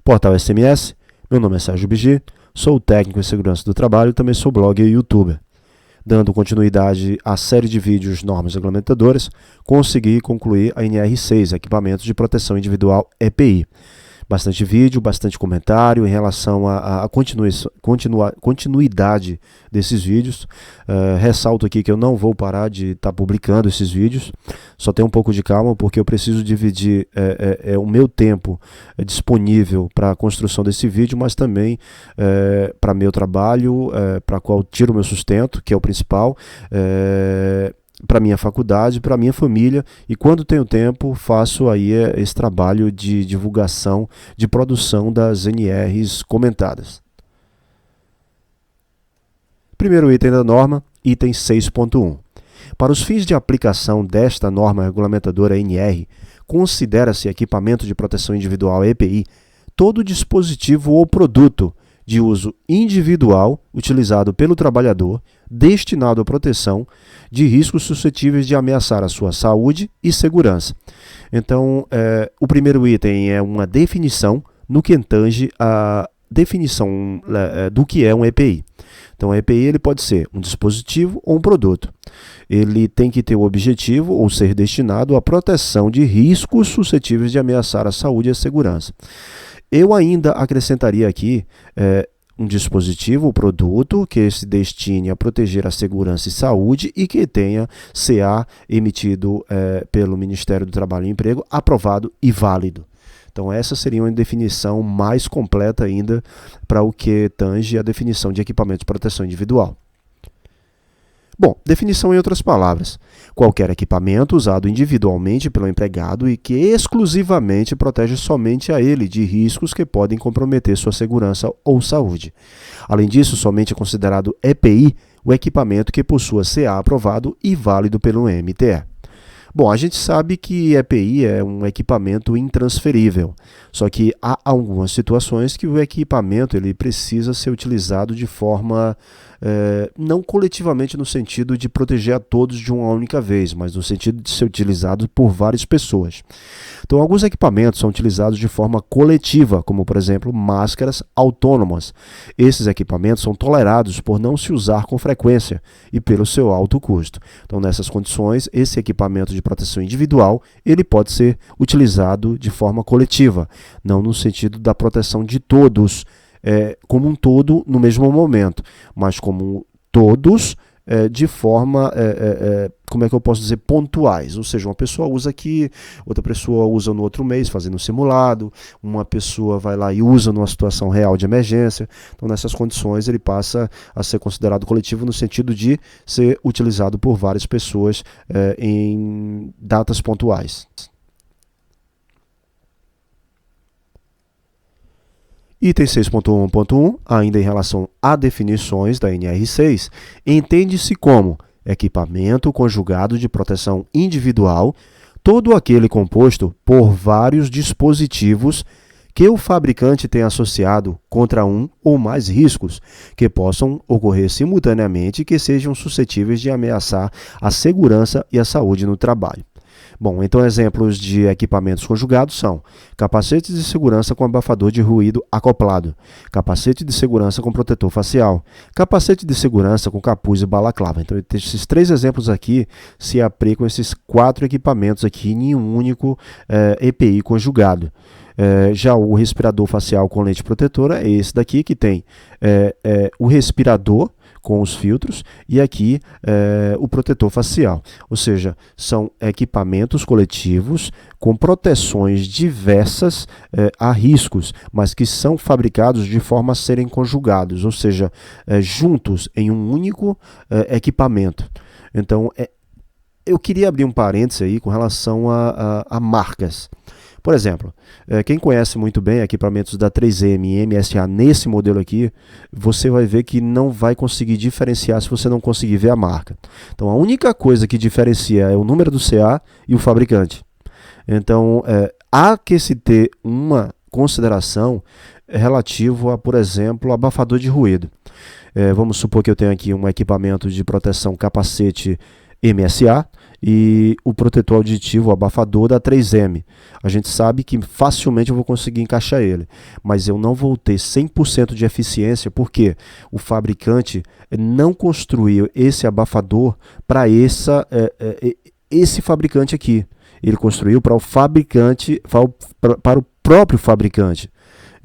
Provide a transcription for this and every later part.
Portal SMS, meu nome é Sérgio Bigi, sou técnico em segurança do trabalho e também sou blogger e youtuber. Dando continuidade à série de vídeos normas regulamentadoras, consegui concluir a NR6, Equipamentos de Proteção Individual EPI. Bastante vídeo, bastante comentário em relação à continuidade desses vídeos. Ressalto aqui que eu não vou parar de estar publicando esses vídeos, só tenho um pouco de calma porque eu preciso dividir o meu tempo disponível para a construção desse vídeo, mas também para meu trabalho, para qual tiro o meu sustento, que é o principal, para minha faculdade, para minha família, e quando tenho tempo faço aí esse trabalho de divulgação, de produção das NRs comentadas. Primeiro item da norma, item 6.1. Para os fins de aplicação desta norma regulamentadora NR, considera-se equipamento de proteção individual EPI todo dispositivo ou produto de uso individual utilizado pelo trabalhador destinado à proteção de riscos suscetíveis de ameaçar a sua saúde e segurança. Então, o primeiro item é uma definição no que tange a definição do que é um EPI. Então, o EPI ele pode ser um dispositivo ou um produto. Ele tem que ter o objetivo ou ser destinado à proteção de riscos suscetíveis de ameaçar a saúde e a segurança. Eu ainda acrescentaria aqui um dispositivo ou produto que se destine a proteger a segurança e saúde e que tenha CA emitido pelo Ministério do Trabalho e Emprego, aprovado e válido. Então essa seria uma definição mais completa ainda para o que tange a definição de equipamento de proteção individual. Bom, definição em outras palavras: qualquer equipamento usado individualmente pelo empregado e que exclusivamente protege somente a ele de riscos que podem comprometer sua segurança ou saúde. Além disso, somente é considerado EPI o equipamento que possua CA aprovado e válido pelo MTE. Bom, a gente sabe que EPI é um equipamento intransferível, só que há algumas situações que o equipamento ele precisa ser utilizado de forma não coletivamente no sentido de proteger a todos de uma única vez, mas no sentido de ser utilizado por várias pessoas. Então, alguns equipamentos são utilizados de forma coletiva, como, por exemplo, máscaras autônomas. Esses equipamentos são tolerados por não se usar com frequência e pelo seu alto custo. Então, nessas condições, esse equipamento de proteção individual, ele pode ser utilizado de forma coletiva, não no sentido da proteção de todos, como um todo no mesmo momento, mas como todos de forma, como é que eu posso dizer, pontuais. Ou seja, uma pessoa usa aqui, outra pessoa usa no outro mês, fazendo um simulado, uma pessoa vai lá e usa numa situação real de emergência. Então, nessas condições, ele passa a ser considerado coletivo no sentido de ser utilizado por várias pessoas em datas pontuais. Item 6.1.1, ainda em relação a definições da NR6, entende-se como equipamento conjugado de proteção individual, todo aquele composto por vários dispositivos que o fabricante tem associado contra um ou mais riscos que possam ocorrer simultaneamente e que sejam suscetíveis de ameaçar a segurança e a saúde no trabalho. Bom, então exemplos de equipamentos conjugados são capacetes de segurança com abafador de ruído acoplado, capacete de segurança com protetor facial, capacete de segurança com capuz e balaclava. Então, esses três exemplos aqui se aplicam a esses 4 equipamentos aqui em um único EPI conjugado. Já o respirador facial com lente protetora é esse daqui que tem o respirador com os filtros e aqui o protetor facial. Ou seja, são equipamentos coletivos com proteções diversas a riscos, mas que são fabricados de forma a serem conjugados, ou seja, juntos em um único equipamento. Então, eu queria abrir um parênteses aí com relação a marcas. Por exemplo, quem conhece muito bem equipamentos da 3M e MSA nesse modelo aqui, você vai ver que não vai conseguir diferenciar se você não conseguir ver a marca. Então, a única coisa que diferencia é o número do CA e o fabricante. Então, há que se ter uma consideração relativo a, por exemplo, abafador de ruído. Vamos supor que eu tenho aqui um equipamento de proteção capacete MSA, e o protetor auditivo, o abafador da 3M. A gente sabe que facilmente eu vou conseguir encaixar ele, mas eu não vou ter 100% de eficiência porque o fabricante não construiu esse abafador para esse fabricante aqui. Ele construiu para o fabricante, para o próprio fabricante.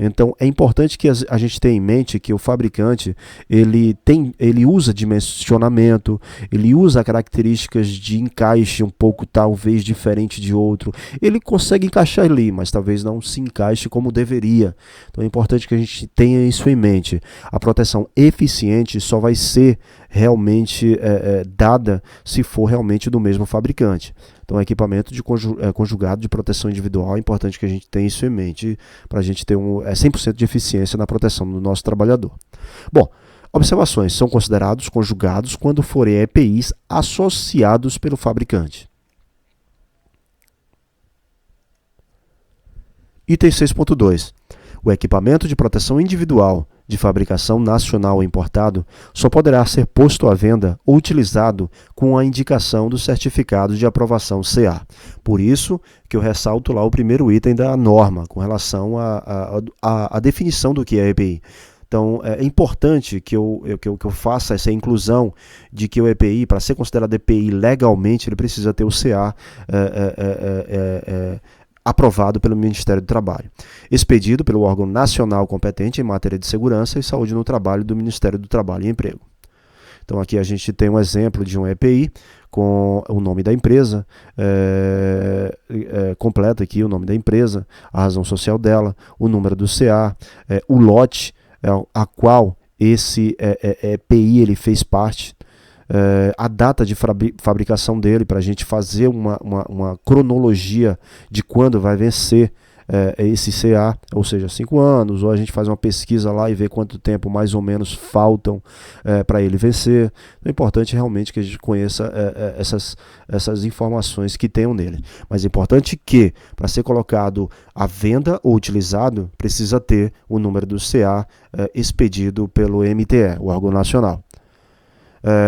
Então é importante que a gente tenha em mente que o fabricante ele usa dimensionamento, ele usa características de encaixe um pouco talvez diferente de outro. Ele consegue encaixar ali, mas talvez não se encaixe como deveria. Então é importante que a gente tenha isso em mente. A proteção eficiente só vai ser realmente dada se for realmente do mesmo fabricante. Então, equipamento de conjugado de proteção individual, é importante que a gente tenha isso em mente para a gente ter 100% de eficiência na proteção do nosso trabalhador. Bom, observações: são considerados conjugados quando forem EPIs associados pelo fabricante. Item 6.2. O equipamento de proteção individual de fabricação nacional importado só poderá ser posto à venda ou utilizado com a indicação do certificado de aprovação CA. Por isso que eu ressalto lá o primeiro item da norma, com relação à definição do que é EPI. Então, é importante que eu faça essa inclusão de que o EPI, para ser considerado EPI legalmente, ele precisa ter o CA aprovado pelo Ministério do Trabalho, expedido pelo órgão nacional competente em matéria de segurança e saúde no trabalho do Ministério do Trabalho e Emprego. Então aqui a gente tem um exemplo de um EPI com o nome da empresa, completo aqui o nome da empresa, a razão social dela, o número do CA, o lote a qual esse EPI ele fez parte, a data de fabricação dele, para a gente fazer uma cronologia de quando vai vencer esse CA, ou seja, 5 anos, ou a gente faz uma pesquisa lá e vê quanto tempo mais ou menos faltam para ele vencer. É importante realmente que a gente conheça essas informações que tenham nele. Mas é importante que, para ser colocado à venda ou utilizado, precisa ter o número do CA expedido pelo MTE, o órgão nacional.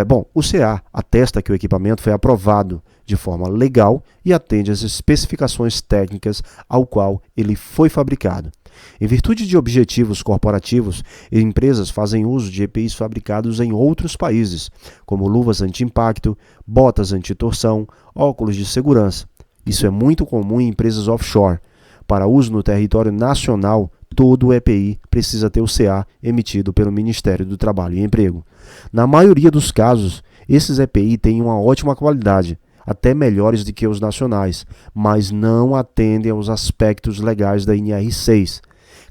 Bom, o CA atesta que o equipamento foi aprovado de forma legal e atende às especificações técnicas ao qual ele foi fabricado. Em virtude de objetivos corporativos, empresas fazem uso de EPIs fabricados em outros países, como luvas anti-impacto, botas anti-torção, óculos de segurança. Isso é muito comum em empresas offshore. Para uso no território nacional, todo o EPI precisa ter o CA emitido pelo Ministério do Trabalho e Emprego. Na maioria dos casos, esses EPI têm uma ótima qualidade, até melhores do que os nacionais, mas não atendem aos aspectos legais da NR6.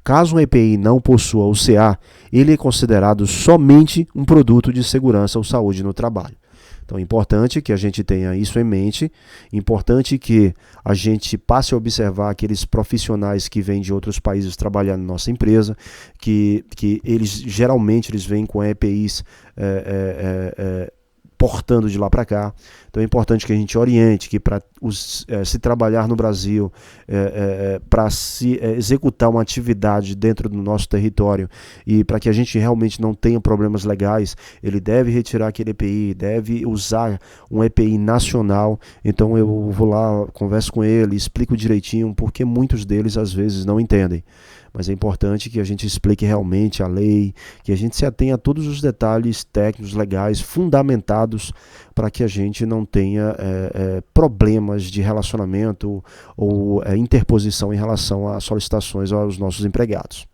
Caso um EPI não possua o CA, ele é considerado somente um produto de segurança ou saúde no trabalho. Então é importante que a gente tenha isso em mente, importante que a gente passe a observar aqueles profissionais que vêm de outros países trabalhar na nossa empresa, que eles geralmente vêm com EPIs portando de lá para cá. Então é importante que a gente oriente que para se trabalhar no Brasil, para se executar uma atividade dentro do nosso território e para que a gente realmente não tenha problemas legais, ele deve retirar aquele EPI, deve usar um EPI nacional. Então eu vou lá, converso com ele, explico direitinho, porque muitos deles às vezes não entendem. Mas é importante que a gente explique realmente a lei, que a gente se atenha a todos os detalhes técnicos, legais, fundamentados, para que a gente não tenha problemas de relacionamento ou interposição em relação a solicitações aos nossos empregados.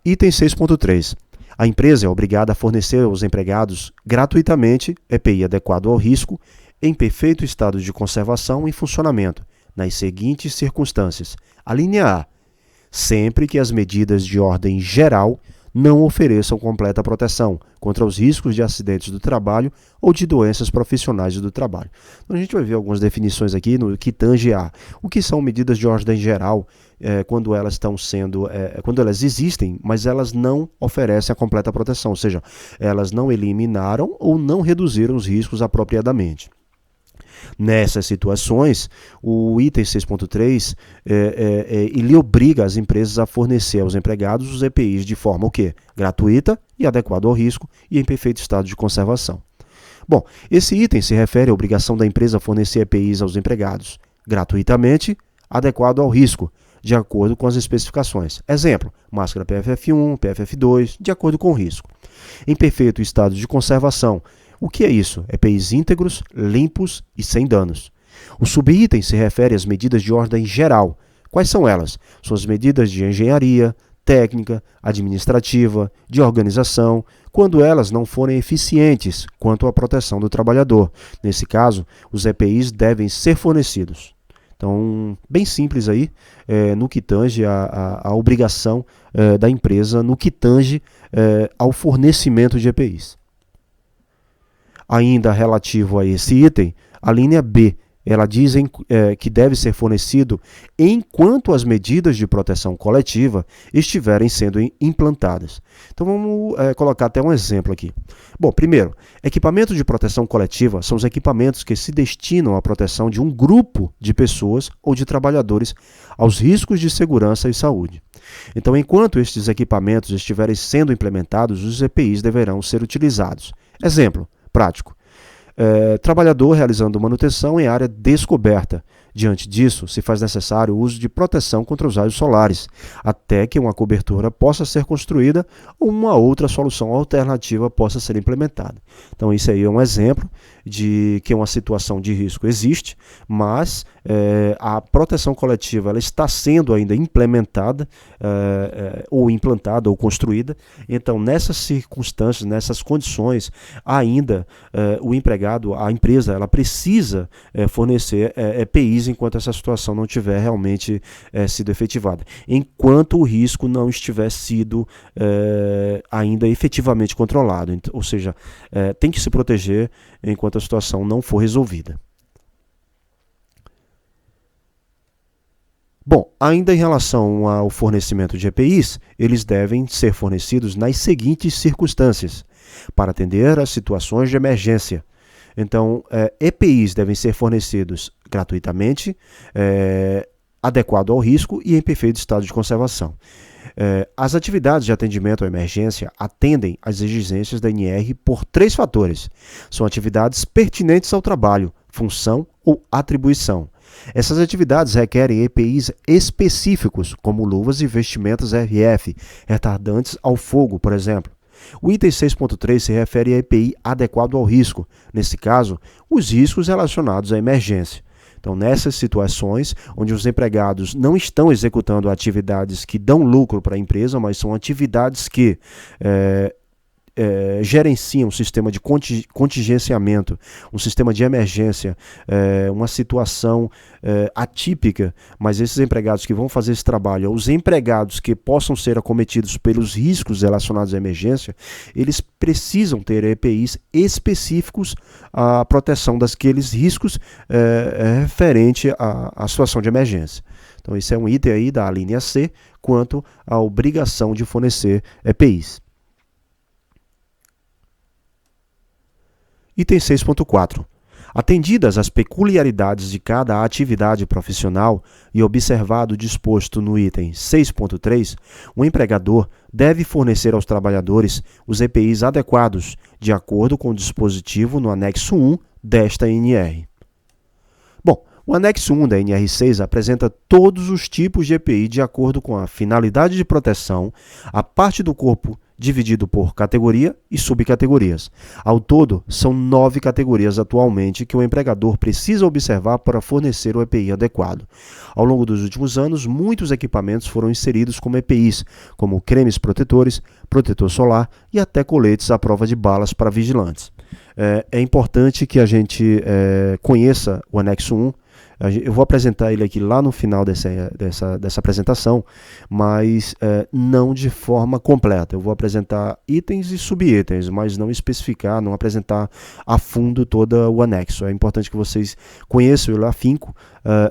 Item 6.3. A empresa é obrigada a fornecer aos empregados gratuitamente EPI adequado ao risco, em perfeito estado de conservação e funcionamento, nas seguintes circunstâncias. A linha A. Sempre que as medidas de ordem geral não ofereçam completa proteção contra os riscos de acidentes do trabalho ou de doenças profissionais do trabalho. Então, a gente vai ver algumas definições aqui no que tange a. O que são medidas de ordem geral quando elas estão sendo, quando elas existem, mas elas não oferecem a completa proteção, ou seja, elas não eliminaram ou não reduziram os riscos apropriadamente. Nessas situações, o item 6.3 ele obriga as empresas a fornecer aos empregados os EPIs de forma o quê? Gratuita e adequada ao risco e em perfeito estado de conservação. Bom, esse item se refere à obrigação da empresa a fornecer EPIs aos empregados gratuitamente, adequado ao risco, de acordo com as especificações. Exemplo, máscara PFF1, PFF2, de acordo com o risco. Em perfeito estado de conservação. O que é isso? EPIs íntegros, limpos e sem danos. O subitem se refere às medidas de ordem geral. Quais são elas? São as medidas de engenharia, técnica, administrativa, de organização, quando elas não forem eficientes quanto à proteção do trabalhador. Nesse caso, os EPIs devem ser fornecidos. Então, bem simples aí, no que tange a obrigação da empresa, no que tange ao fornecimento de EPIs. Ainda relativo a esse item, a linha B, ela diz que deve ser fornecido enquanto as medidas de proteção coletiva estiverem sendo implantadas. Então vamos colocar até um exemplo aqui. Bom, primeiro, equipamentos de proteção coletiva são os equipamentos que se destinam à proteção de um grupo de pessoas ou de trabalhadores aos riscos de segurança e saúde. Então, enquanto estes equipamentos estiverem sendo implementados, os EPIs deverão ser utilizados. Exemplo prático. Trabalhador realizando manutenção em área descoberta. Diante disso, se faz necessário o uso de proteção contra os raios solares, até que uma cobertura possa ser construída ou uma outra solução alternativa possa ser implementada. Então, isso aí é um exemplo de que uma situação de risco existe, mas a proteção coletiva ela está sendo ainda implementada, ou implantada, ou construída. Então, nessas circunstâncias, nessas condições, ainda o empregado, a empresa, ela precisa fornecer EPIs enquanto essa situação não tiver realmente sido efetivada, enquanto o risco não estiver sido ainda efetivamente controlado, ou seja, tem que se proteger enquanto a situação não for resolvida. Bom, ainda em relação ao fornecimento de EPIs, eles devem ser fornecidos nas seguintes circunstâncias, para atender às situações de emergência. Então, EPIs devem ser fornecidos gratuitamente, adequado ao risco e em perfeito estado de conservação. As atividades de atendimento à emergência atendem às exigências da NR por 3 fatores. São atividades pertinentes ao trabalho, função ou atribuição. Essas atividades requerem EPIs específicos, como luvas e vestimentas RF, retardantes ao fogo, por exemplo. O item 6.3 se refere a EPI adequado ao risco, nesse caso, os riscos relacionados à emergência. Então, nessas situações onde os empregados não estão executando atividades que dão lucro para a empresa, mas são atividades que gerenciam um sistema de contingenciamento, um sistema de emergência, uma situação atípica, mas esses empregados que vão fazer esse trabalho, os empregados que possam ser acometidos pelos riscos relacionados à emergência, eles precisam ter EPIs específicos à proteção daqueles riscos referente à situação de emergência. Então, esse é um item aí da linha C quanto à obrigação de fornecer EPIs. Item 6.4. Atendidas as peculiaridades de cada atividade profissional e observado o disposto no item 6.3, o empregador deve fornecer aos trabalhadores os EPIs adequados, de acordo com o dispositivo no anexo 1 desta NR. Bom, o anexo 1 da NR6 apresenta todos os tipos de EPI de acordo com a finalidade de proteção, a parte do corpo dividido por categoria e subcategorias. Ao todo, são 9 categorias atualmente que o empregador precisa observar para fornecer o EPI adequado. Ao longo dos últimos anos, muitos equipamentos foram inseridos como EPIs, como cremes protetores, protetor solar e até coletes à prova de balas para vigilantes. É importante que a gente conheça o anexo 1. Eu vou apresentar ele aqui lá no final dessa apresentação, mas não de forma completa. Eu vou apresentar itens e subitens, mas não especificar, não apresentar a fundo todo o anexo. É importante que vocês conheçam ele afinco,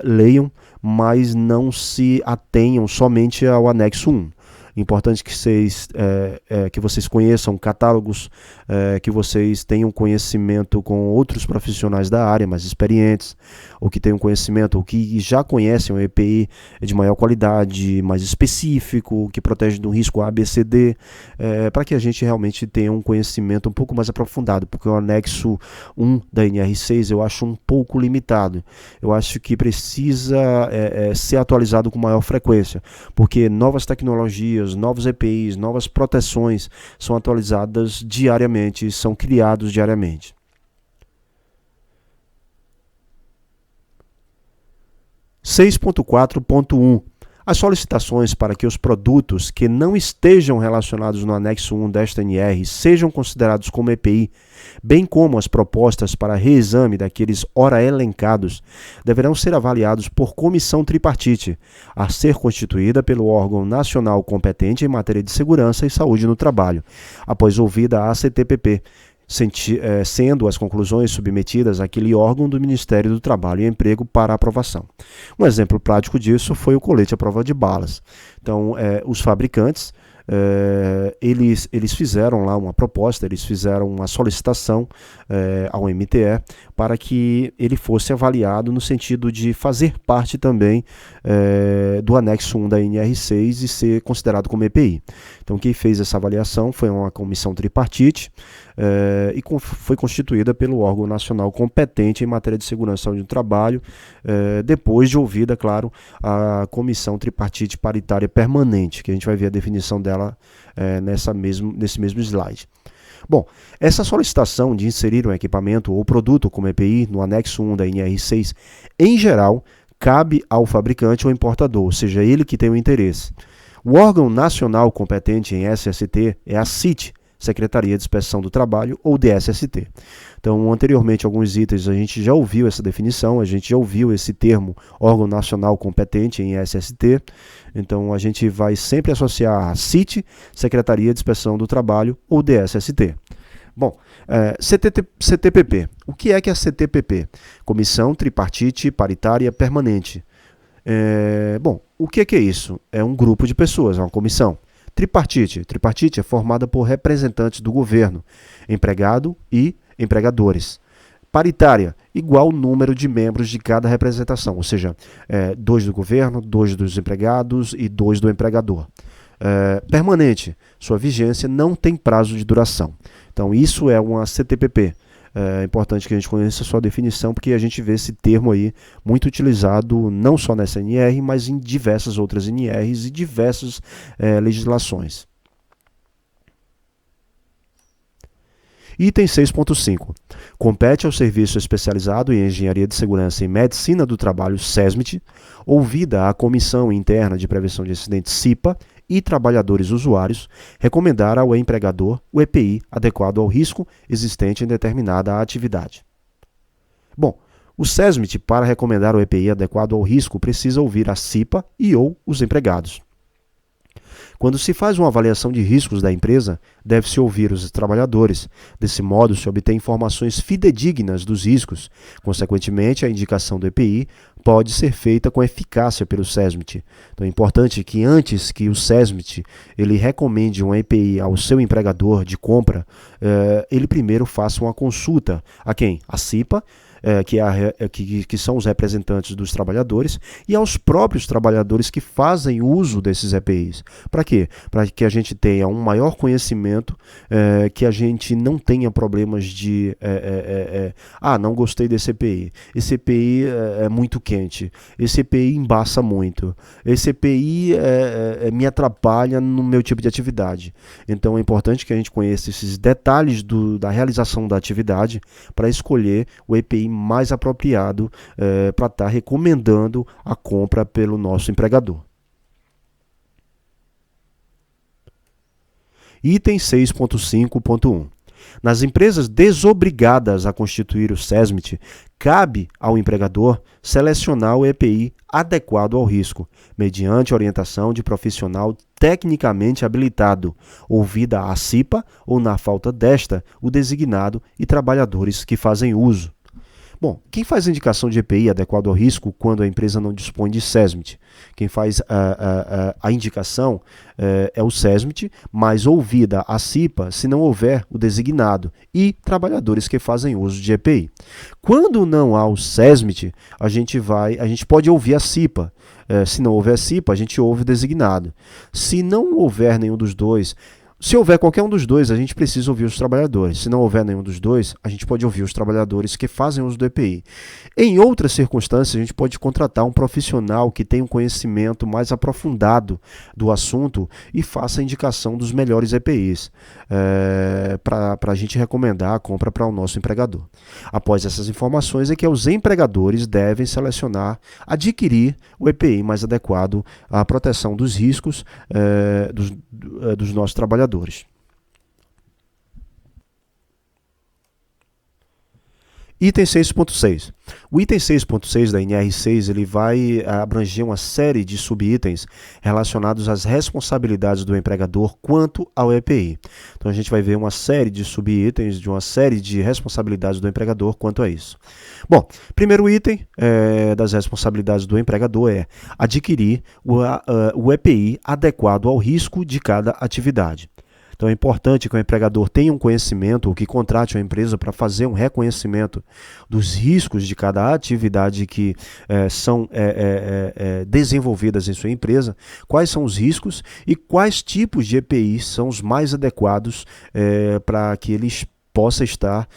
leiam, mas não se atenham somente ao anexo 1. Importante que vocês conheçam catálogos, que vocês tenham conhecimento com outros profissionais da área, mais experientes, ou que tenham conhecimento, ou que já conhecem o EPI de maior qualidade, mais específico, que protege do risco ABCD, para que a gente realmente tenha um conhecimento um pouco mais aprofundado, porque o anexo 1 da NR6 eu acho um pouco limitado. Eu acho que precisa ser atualizado com maior frequência, porque novas tecnologias, novos EPIs, novas proteções são atualizadas diariamente, são criados diariamente. (6.4.1) As solicitações para que os produtos que não estejam relacionados no anexo 1 desta NR sejam considerados como EPI, bem como as propostas para reexame daqueles ora elencados, deverão ser avaliados por comissão tripartite, a ser constituída pelo órgão nacional competente em matéria de segurança e saúde no trabalho, após ouvida a ACTPP, sendo as conclusões submetidas àquele órgão do Ministério do Trabalho e Emprego para aprovação. Um exemplo prático disso foi o colete à prova de balas. Então, os fabricantes, eles fizeram lá uma proposta, eles fizeram uma solicitação ao MTE para que ele fosse avaliado no sentido de fazer parte também do anexo 1 da NR6 e ser considerado como EPI. Então, quem fez essa avaliação foi uma comissão tripartite e foi constituída pelo órgão nacional competente em matéria de segurança e saúde do trabalho, depois de ouvida, claro, a comissão tripartite paritária permanente, que a gente vai ver a definição dela nesse mesmo slide. Bom, essa solicitação de inserir um equipamento ou produto como EPI no anexo 1 da NR6, em geral, cabe ao fabricante ou importador, ou seja, ele que tem o interesse. O órgão nacional competente em SST é a CIT, Secretaria de Inspeção do Trabalho, ou DSST. Então, anteriormente, alguns itens a gente já ouviu essa definição, a gente já ouviu esse termo órgão nacional competente em SST. Então, a gente vai sempre associar a CIT, Secretaria de Inspeção do Trabalho, ou DSST. Bom, CTPP. O que é a CTPP? Comissão Tripartite Paritária Permanente. Bom, o que é isso? É um grupo de pessoas, é uma comissão. Tripartite. Tripartite é formada por representantes do governo, empregado e empregadores. Paritária, igual o número de membros de cada representação, ou seja, 2 do governo, 2 dos empregados e 2 do empregador. Permanente, sua vigência não tem prazo de duração. Então, isso é uma CTPP. É importante que a gente conheça a sua definição, porque a gente vê esse termo aí muito utilizado não só nessa NR, mas em diversas outras NRs e diversas legislações. Item 6.5. Compete ao Serviço Especializado em Engenharia de Segurança e Medicina do Trabalho, SESMIT, ouvida a Comissão Interna de Prevenção de Acidentes, CIPA, e trabalhadores usuários, recomendar ao empregador o EPI adequado ao risco existente em determinada atividade. Bom, o SESMIT, para recomendar o EPI adequado ao risco, precisa ouvir a CIPA e ou os empregados. Quando se faz uma avaliação de riscos da empresa, deve-se ouvir os trabalhadores. Desse modo, se obtém informações fidedignas dos riscos. Consequentemente, a indicação do EPI pode ser feita com eficácia pelo SESMIT. Então é importante que antes que o SESMIT ele recomende um EPI ao seu empregador de compra, ele primeiro faça uma consulta a quem? A CIPA, que são os representantes dos trabalhadores, e aos próprios trabalhadores que fazem uso desses EPIs. Para quê? Para que a gente tenha um maior conhecimento, que a gente não tenha problemas de não gostei desse EPI, esse EPI é muito quente, esse EPI embaça muito, esse EPI me atrapalha no meu tipo de atividade. Então é importante que a gente conheça esses detalhes da realização da atividade para escolher o EPI mais apropriado para estar recomendando a compra pelo nosso empregador. Item 6.5.1. Nas empresas desobrigadas a constituir o SESMIT, cabe ao empregador selecionar o EPI adequado ao risco, mediante orientação de profissional tecnicamente habilitado, ouvida a CIPA ou, na falta desta, o designado e trabalhadores que fazem uso. Bom, quem faz a indicação de EPI adequado ao risco quando a empresa não dispõe de SESMIT? Quem faz a indicação é o SESMIT, mas ouvida a CIPA se não houver o designado e trabalhadores que fazem uso de EPI. Quando não há o SESMIT, a gente pode ouvir a CIPA. Se não houver CIPA, a gente ouve o designado. Se não houver nenhum dos dois, se houver qualquer um dos dois, a gente precisa ouvir os trabalhadores. Se não houver nenhum dos dois, a gente pode ouvir os trabalhadores que fazem uso do EPI. Em outras circunstâncias, a gente pode contratar um profissional que tenha um conhecimento mais aprofundado do assunto e faça a indicação dos melhores EPIs para a gente recomendar a compra para o nosso empregador. Após essas informações, é que os empregadores devem adquirir o EPI mais adequado à proteção dos riscos dos nossos trabalhadores. Item 6.6. O item 6.6 da NR6 ele vai abranger uma série de subitens relacionados às responsabilidades do empregador quanto ao EPI. Então a gente vai ver uma série de subitens de uma série de responsabilidades do empregador quanto a isso. Bom, primeiro item das responsabilidades do empregador é adquirir o EPI adequado ao risco de cada atividade. Então é importante que o empregador tenha um conhecimento, ou que contrate uma empresa para fazer um reconhecimento dos riscos de cada atividade que são desenvolvidas em sua empresa, quais são os riscos e quais tipos de EPIs são os mais adequados para que eles possa estar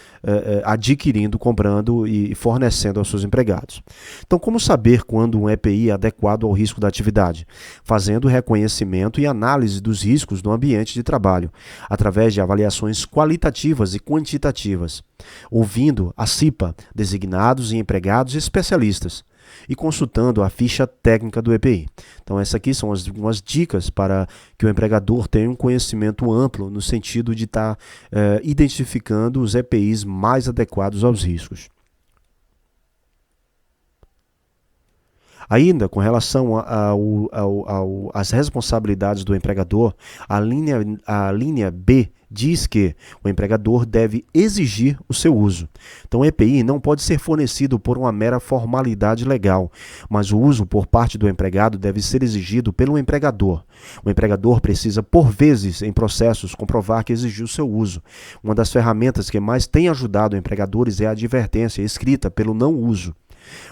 adquirindo, comprando e fornecendo aos seus empregados. Então, como saber quando um EPI é adequado ao risco da atividade? Fazendo reconhecimento e análise dos riscos no ambiente de trabalho, através de avaliações qualitativas e quantitativas, ouvindo a CIPA, designados e empregados especialistas, e consultando a ficha técnica do EPI. Então, essas aqui são algumas dicas para que o empregador tenha um conhecimento amplo no sentido de estar identificando os EPIs mais adequados aos riscos. Ainda com relação às responsabilidades do empregador, a linha B diz que o empregador deve exigir o seu uso. Então, o EPI não pode ser fornecido por uma mera formalidade legal, mas o uso por parte do empregado deve ser exigido pelo empregador. O empregador precisa, por vezes, em processos, comprovar que exigiu o seu uso. Uma das ferramentas que mais tem ajudado empregadores é a advertência escrita pelo não uso.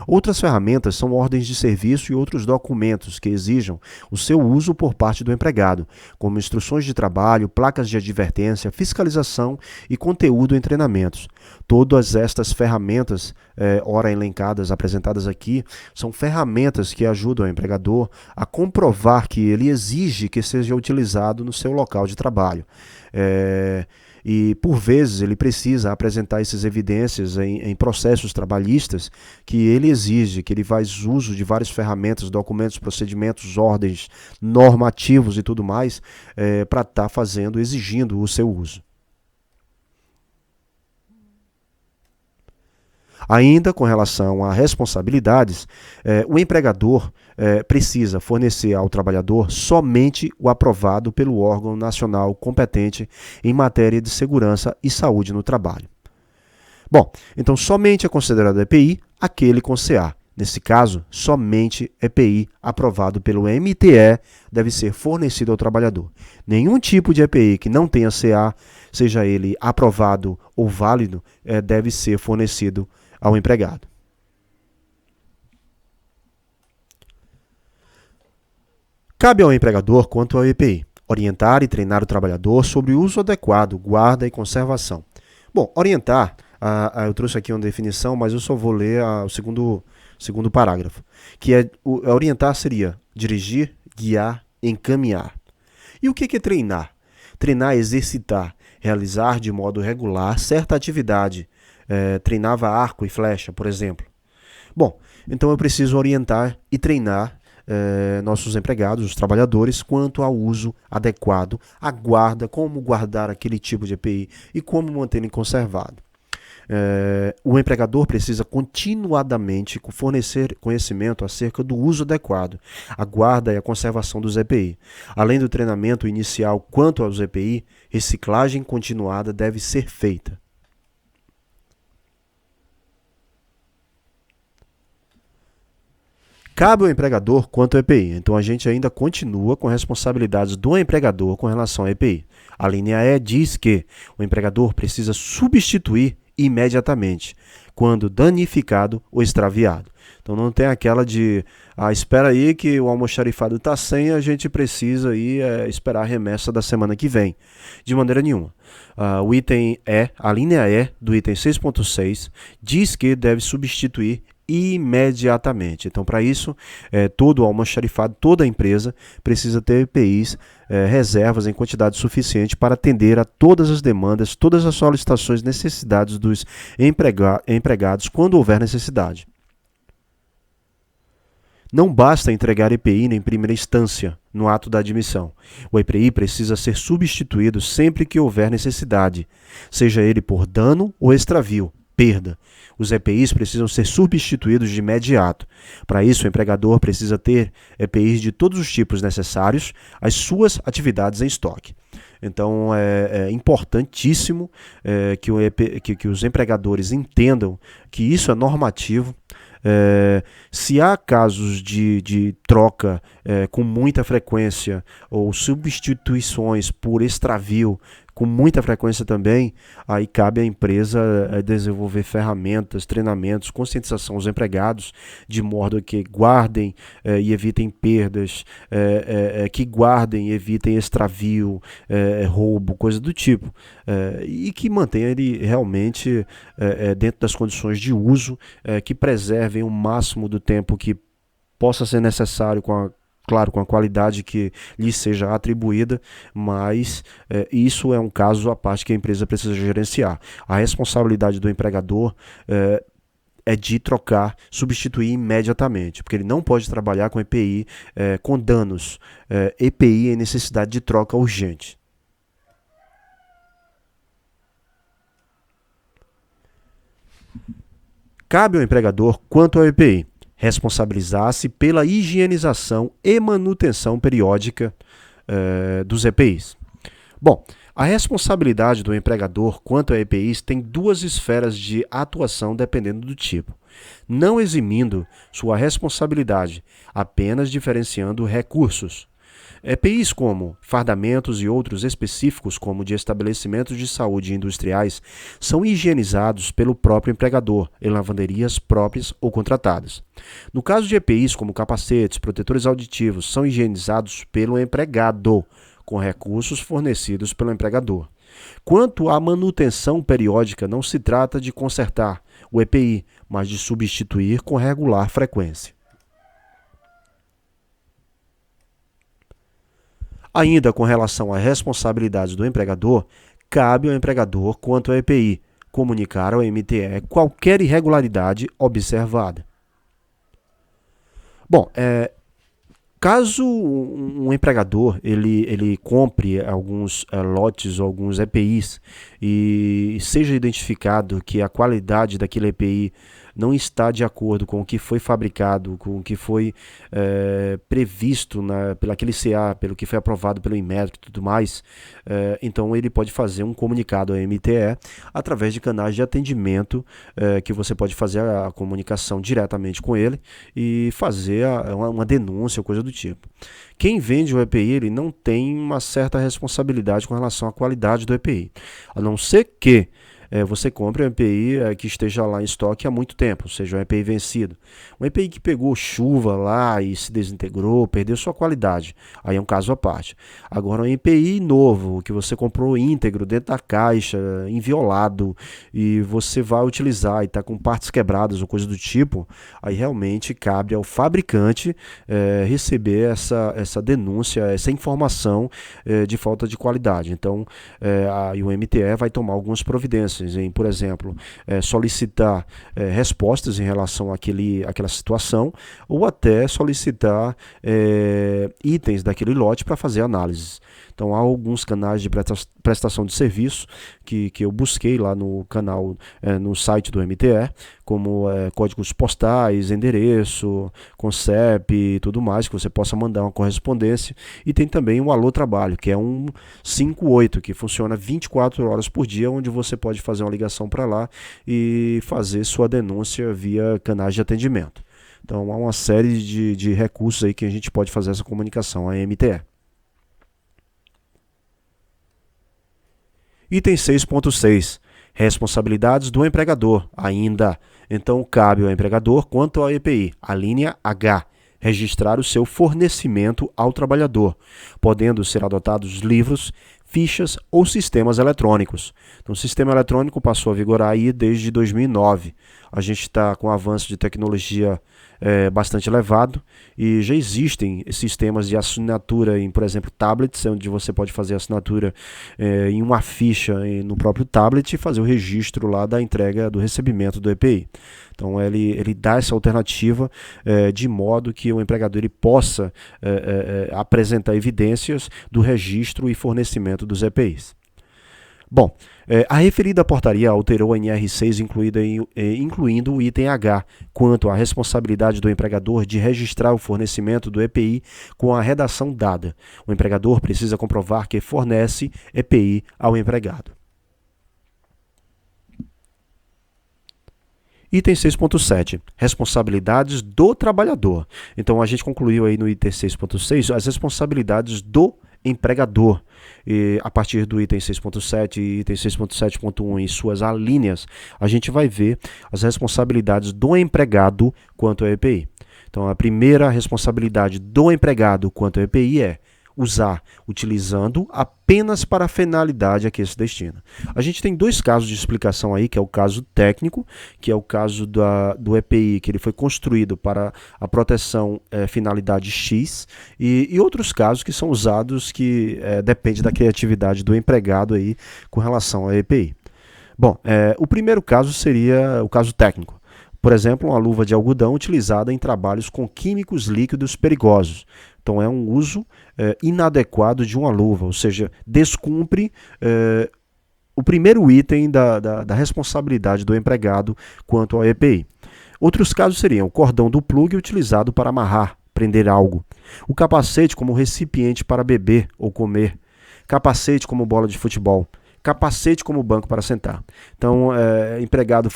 Outras ferramentas são ordens de serviço e outros documentos que exijam o seu uso por parte do empregado, como instruções de trabalho, placas de advertência, fiscalização e conteúdo em treinamentos. Todas estas ferramentas, ora elencadas, apresentadas aqui, são ferramentas que ajudam o empregador a comprovar que ele exige que seja utilizado no seu local de trabalho. E, por vezes, ele precisa apresentar essas evidências em processos trabalhistas que ele exige, que ele faz uso de várias ferramentas, documentos, procedimentos, ordens, normativos e tudo mais, para estar exigindo o seu uso. Ainda com relação a responsabilidades, o empregador precisa fornecer ao trabalhador somente o aprovado pelo órgão nacional competente em matéria de segurança e saúde no trabalho. Bom, então somente é considerado EPI aquele com CA. Nesse caso, somente EPI aprovado pelo MTE deve ser fornecido ao trabalhador. Nenhum tipo de EPI que não tenha CA, seja ele aprovado ou válido, deve ser fornecido ao empregado. Cabe ao empregador, quanto ao EPI, orientar e treinar o trabalhador sobre o uso adequado, guarda e conservação. Bom, orientar, eu trouxe aqui uma definição, mas eu só vou ler o segundo parágrafo, que orientar seria dirigir, guiar, encaminhar. E o que é treinar? Treinar é exercitar, realizar de modo regular certa atividade. Treinava arco e flecha, por exemplo. Bom, então eu preciso orientar e treinar nossos empregados, os trabalhadores, quanto ao uso adequado, a guarda, como guardar aquele tipo de EPI e como mantê-lo conservado. O empregador precisa continuadamente fornecer conhecimento acerca do uso adequado, a guarda e a conservação dos EPI. Além do treinamento inicial quanto aos EPI, reciclagem continuada deve ser feita. Cabe ao empregador quanto ao EPI. Então a gente ainda continua com responsabilidades do empregador com relação ao EPI. A linha E diz que o empregador precisa substituir imediatamente, quando danificado ou extraviado. Então não tem aquela de, espera aí que o almoxarifado está sem, a gente precisa aí, esperar a remessa da semana que vem. De maneira nenhuma. O item E, a linha E do item 6.6, diz que deve substituir imediatamente. Então, para isso, todo o almoxarifado, toda a empresa precisa ter EPIs, reservas em quantidade suficiente para atender a todas as demandas, todas as solicitações, necessidades dos empregados quando houver necessidade. Não basta entregar EPI em primeira instância, no ato da admissão. O EPI precisa ser substituído sempre que houver necessidade, seja ele por dano ou extravio, perda. Os EPIs precisam ser substituídos de imediato. Para isso, o empregador precisa ter EPIs de todos os tipos necessários às suas atividades em estoque. Então, é importantíssimo que os empregadores entendam que isso é normativo. Se há casos de troca com muita frequência ou substituições por extravio com muita frequência também, aí cabe à empresa desenvolver ferramentas, treinamentos, conscientização aos empregados, de modo que guardem e evitem perdas, que guardem e evitem extravio, roubo, coisa do tipo, e que mantenha ele realmente dentro das condições de uso, que preservem o máximo do tempo que possa ser necessário claro, com a qualidade que lhe seja atribuída, mas isso é um caso à parte que a empresa precisa gerenciar. A responsabilidade do empregador é de trocar, substituir imediatamente, porque ele não pode trabalhar com EPI com danos. EPI em necessidade de troca urgente. Cabe ao empregador quanto ao EPI responsabilizar-se pela higienização e manutenção periódica dos EPIs. Bom, a responsabilidade do empregador quanto a EPIs tem duas esferas de atuação dependendo do tipo, não eximindo sua responsabilidade, apenas diferenciando recursos. EPIs como fardamentos e outros específicos, como de estabelecimentos de saúde industriais, são higienizados pelo próprio empregador em lavanderias próprias ou contratadas. No caso de EPIs como capacetes, protetores auditivos, são higienizados pelo empregado, com recursos fornecidos pelo empregador. Quanto à manutenção periódica, não se trata de consertar o EPI, mas de substituir com regular frequência. Ainda com relação à responsabilidade do empregador, cabe ao empregador quanto ao EPI comunicar ao MTE qualquer irregularidade observada. Bom, caso um empregador ele compre alguns lotes ou alguns EPIs e seja identificado que a qualidade daquele EPI não está de acordo com o que foi fabricado, com o que foi previsto pelo aquele CA, pelo que foi aprovado pelo Inmetro e tudo mais, então ele pode fazer um comunicado ao MTE através de canais de atendimento que você pode fazer a comunicação diretamente com ele e fazer uma denúncia, coisa do tipo. Quem vende o EPI ele não tem uma certa responsabilidade com relação à qualidade do EPI, a não ser que você compra um EPI que esteja lá em estoque há muito tempo, ou seja, um EPI vencido. Um EPI que pegou chuva lá e se desintegrou, perdeu sua qualidade, aí é um caso à parte. Agora, um EPI novo, que você comprou íntegro, dentro da caixa, inviolado, e você vai utilizar e está com partes quebradas ou coisa do tipo, aí realmente cabe ao fabricante receber essa denúncia, essa informação de falta de qualidade. Então, aí o MTE vai tomar algumas providências em, por exemplo, solicitar respostas em relação àquela situação ou até solicitar itens daquele lote para fazer análises. Então, há alguns canais de prestação de serviço que eu busquei lá no canal, no site do MTE, como códigos postais, endereço, CONCEP e tudo mais, que você possa mandar uma correspondência. E tem também o Alô Trabalho, que é um 58, que funciona 24 horas por dia, onde você pode fazer uma ligação para lá e fazer sua denúncia via canais de atendimento. Então há uma série de recursos aí que a gente pode fazer essa comunicação, a MTE. Item 6.6. Responsabilidades do empregador, ainda. Então, cabe ao empregador, quanto ao EPI, a linha H, registrar o seu fornecimento ao trabalhador, podendo ser adotados livros, fichas ou sistemas eletrônicos. Então, o sistema eletrônico passou a vigorar aí desde 2009. A gente está com um avanço de tecnologia bastante elevado e já existem sistemas de assinatura em, por exemplo, tablets, onde você pode fazer a assinatura em uma ficha no próprio tablet e fazer o registro lá da entrega do recebimento do EPI. Então ele dá essa alternativa de modo que o empregador ele possa apresentar evidências do registro e fornecimento dos EPIs. Bom, a referida portaria alterou a NR6 incluindo o item H, quanto à responsabilidade do empregador de registrar o fornecimento do EPI com a redação dada. O empregador precisa comprovar que fornece EPI ao empregado. Item 6.7, responsabilidades do trabalhador. Então a gente concluiu aí no item 6.6 as responsabilidades do empregador. E a partir do item 6.7 e item 6.7.1 e suas alíneas, a gente vai ver as responsabilidades do empregado quanto ao EPI. Então a primeira responsabilidade do empregado quanto ao EPI é utilizando apenas para a finalidade a que se destina. A gente tem dois casos de explicação aí, que é o caso técnico, que é o caso do EPI, que ele foi construído para a proteção finalidade X, e outros casos que são usados que depende da criatividade do empregado aí com relação ao EPI. Bom, o primeiro caso seria o caso técnico. Por exemplo, uma luva de algodão utilizada em trabalhos com químicos líquidos perigosos. Então é um uso inadequado de uma luva, ou seja, descumpre o primeiro item da responsabilidade do empregado quanto ao EPI. Outros casos seriam o cordão do plugue utilizado para amarrar, prender algo, o capacete como recipiente para beber ou comer, capacete como bola de futebol, capacete como banco para sentar. Então, empregados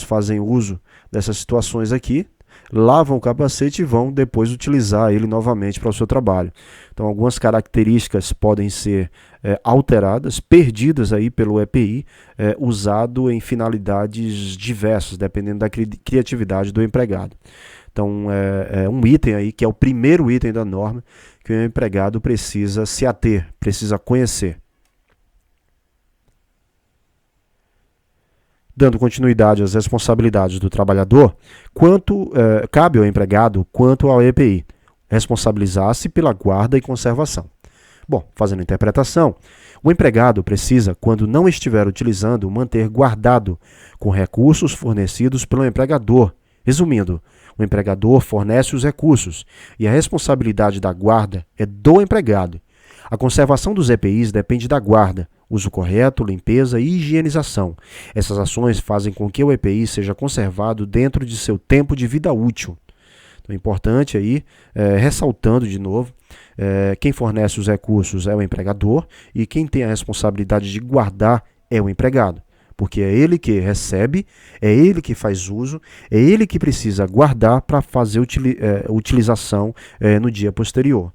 fazem uso dessas situações aqui, lavam o capacete e vão depois utilizar ele novamente para o seu trabalho. Então, algumas características podem ser alteradas, perdidas aí pelo EPI, usado em finalidades diversas, dependendo da criatividade do empregado. Então, é um item aí que é o primeiro item da norma que o empregado precisa se ater, precisa conhecer. Dando continuidade às responsabilidades do trabalhador, cabe ao empregado quanto ao EPI, responsabilizar-se pela guarda e conservação. Bom, fazendo a interpretação, o empregado precisa, quando não estiver utilizando, manter guardado com recursos fornecidos pelo empregador. Resumindo, o empregador fornece os recursos e a responsabilidade da guarda é do empregado. A conservação dos EPIs depende da guarda, uso correto, limpeza e higienização. Essas ações fazem com que o EPI seja conservado dentro de seu tempo de vida útil. Então, é importante aí, ressaltando de novo, quem fornece os recursos é o empregador e quem tem a responsabilidade de guardar é o empregado. Porque é ele que recebe, é ele que faz uso, é ele que precisa guardar para fazer utilização no dia posterior,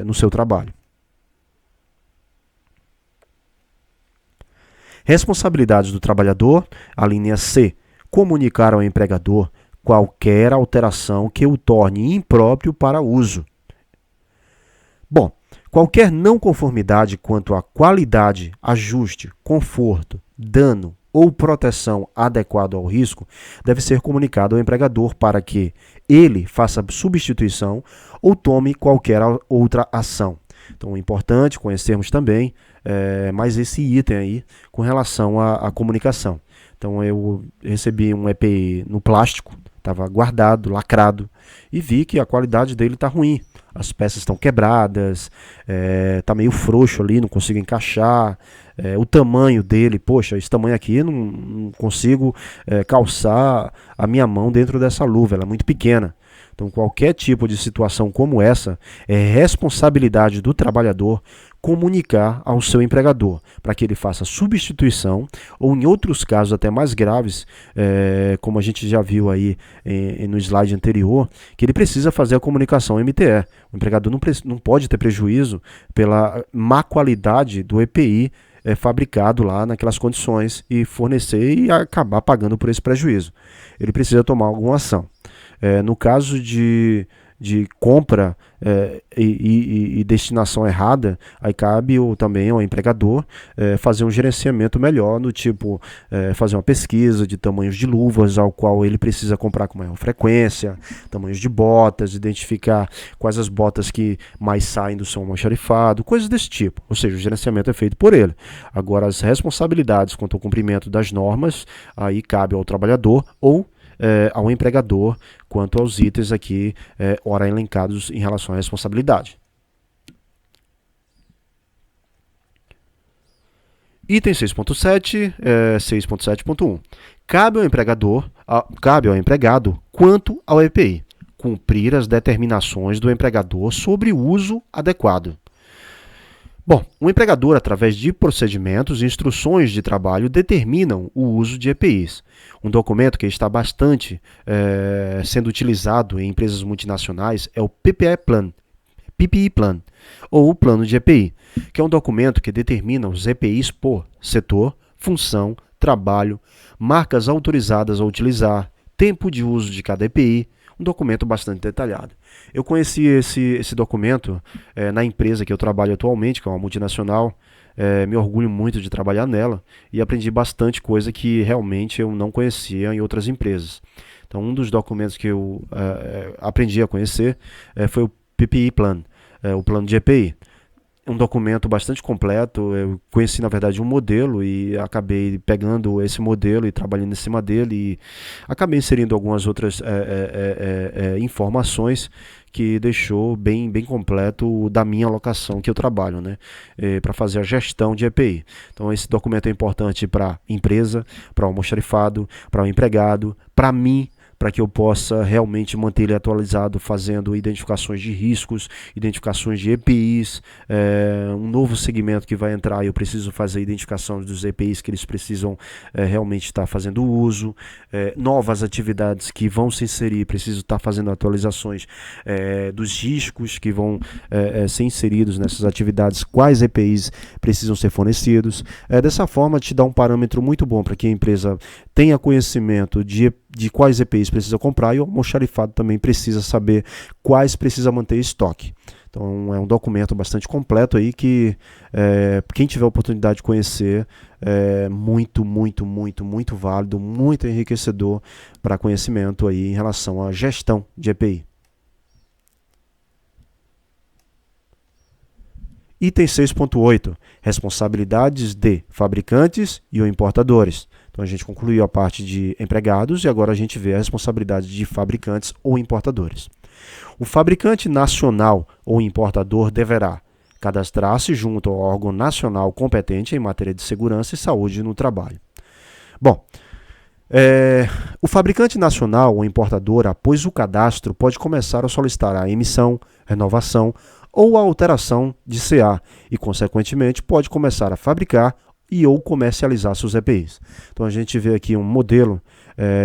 no seu trabalho. Responsabilidades do trabalhador, a linha C, comunicar ao empregador qualquer alteração que o torne impróprio para uso. Bom, qualquer não conformidade quanto à qualidade, ajuste, conforto, dano ou proteção adequado ao risco deve ser comunicado ao empregador para que ele faça substituição ou tome qualquer outra ação. Então é importante conhecermos também mais esse item aí com relação à comunicação. Então eu recebi um EPI no plástico, estava guardado, lacrado, e vi que a qualidade dele está ruim. As peças estão quebradas, está meio frouxo ali, não consigo encaixar. O tamanho dele, poxa, esse tamanho aqui não consigo calçar a minha mão dentro dessa luva, ela é muito pequena. Então, qualquer tipo de situação como essa, é responsabilidade do trabalhador comunicar ao seu empregador, para que ele faça substituição, ou em outros casos até mais graves, como a gente já viu aí no slide anterior, que ele precisa fazer a comunicação MTE. O empregador não pode ter prejuízo pela má qualidade do EPI fabricado lá naquelas condições e fornecer e acabar pagando por esse prejuízo. Ele precisa tomar alguma ação. No caso de compra e destinação errada, aí cabe também ao empregador fazer um gerenciamento melhor, no tipo fazer uma pesquisa de tamanhos de luvas ao qual ele precisa comprar com maior frequência, tamanhos de botas, identificar quais as botas que mais saem do seu almoxarifado, coisas desse tipo. Ou seja, o gerenciamento é feito por ele. Agora, as responsabilidades quanto ao cumprimento das normas, aí cabe ao trabalhador ou ao empregador quanto aos itens aqui ora elencados em relação à responsabilidade. Item 6.7, 6.7.1. Cabe ao empregado quanto ao EPI cumprir as determinações do empregador sobre o uso adequado. Bom, o empregador, através de procedimentos e instruções de trabalho, determinam o uso de EPIs. Um documento que está bastante sendo utilizado em empresas multinacionais é o PPI Plan, ou o Plano de EPI, que é um documento que determina os EPIs por setor, função, trabalho, marcas autorizadas a utilizar, tempo de uso de cada EPI, um documento bastante detalhado. Eu conheci esse documento na empresa que eu trabalho atualmente, que é uma multinacional. Me orgulho muito de trabalhar nela e aprendi bastante coisa que realmente eu não conhecia em outras empresas. Então, um dos documentos que eu aprendi a conhecer foi o PPI Plan, o plano de EPI. Um documento bastante completo. Eu conheci, na verdade, um modelo e acabei pegando esse modelo e trabalhando em cima dele e acabei inserindo algumas outras informações que deixou bem completo da minha alocação que eu trabalho, né, para fazer a gestão de EPI. Então, esse documento é importante para a empresa, para o almoxarifado, para o empregado, para mim, para que eu possa realmente manter ele atualizado, fazendo identificações de riscos, identificações de EPIs, um novo segmento que vai entrar, eu preciso fazer a identificação dos EPIs que eles precisam realmente estar fazendo uso, novas atividades que vão se inserir, preciso estar fazendo atualizações dos riscos que vão ser inseridos nessas atividades, quais EPIs precisam ser fornecidos. Dessa forma, te dá um parâmetro muito bom para que a empresa tenha conhecimento de quais EPIs precisa comprar e o almoxarifado também precisa saber quais precisa manter em estoque. Então, é um documento bastante completo aí que quem tiver a oportunidade de conhecer é muito válido, muito enriquecedor para conhecimento aí em relação à gestão de EPI. Item 6.8, responsabilidades de fabricantes e ou importadores. Então a gente concluiu a parte de empregados e agora a gente vê a responsabilidade de fabricantes ou importadores. O fabricante nacional ou importador deverá cadastrar-se junto ao órgão nacional competente em matéria de segurança e saúde no trabalho. Bom, o fabricante nacional ou importador, após o cadastro, pode começar a solicitar a emissão, renovação ou a alteração de CA e, consequentemente, pode começar a fabricar e ou comercializar seus EPIs. Então a gente vê aqui um modelo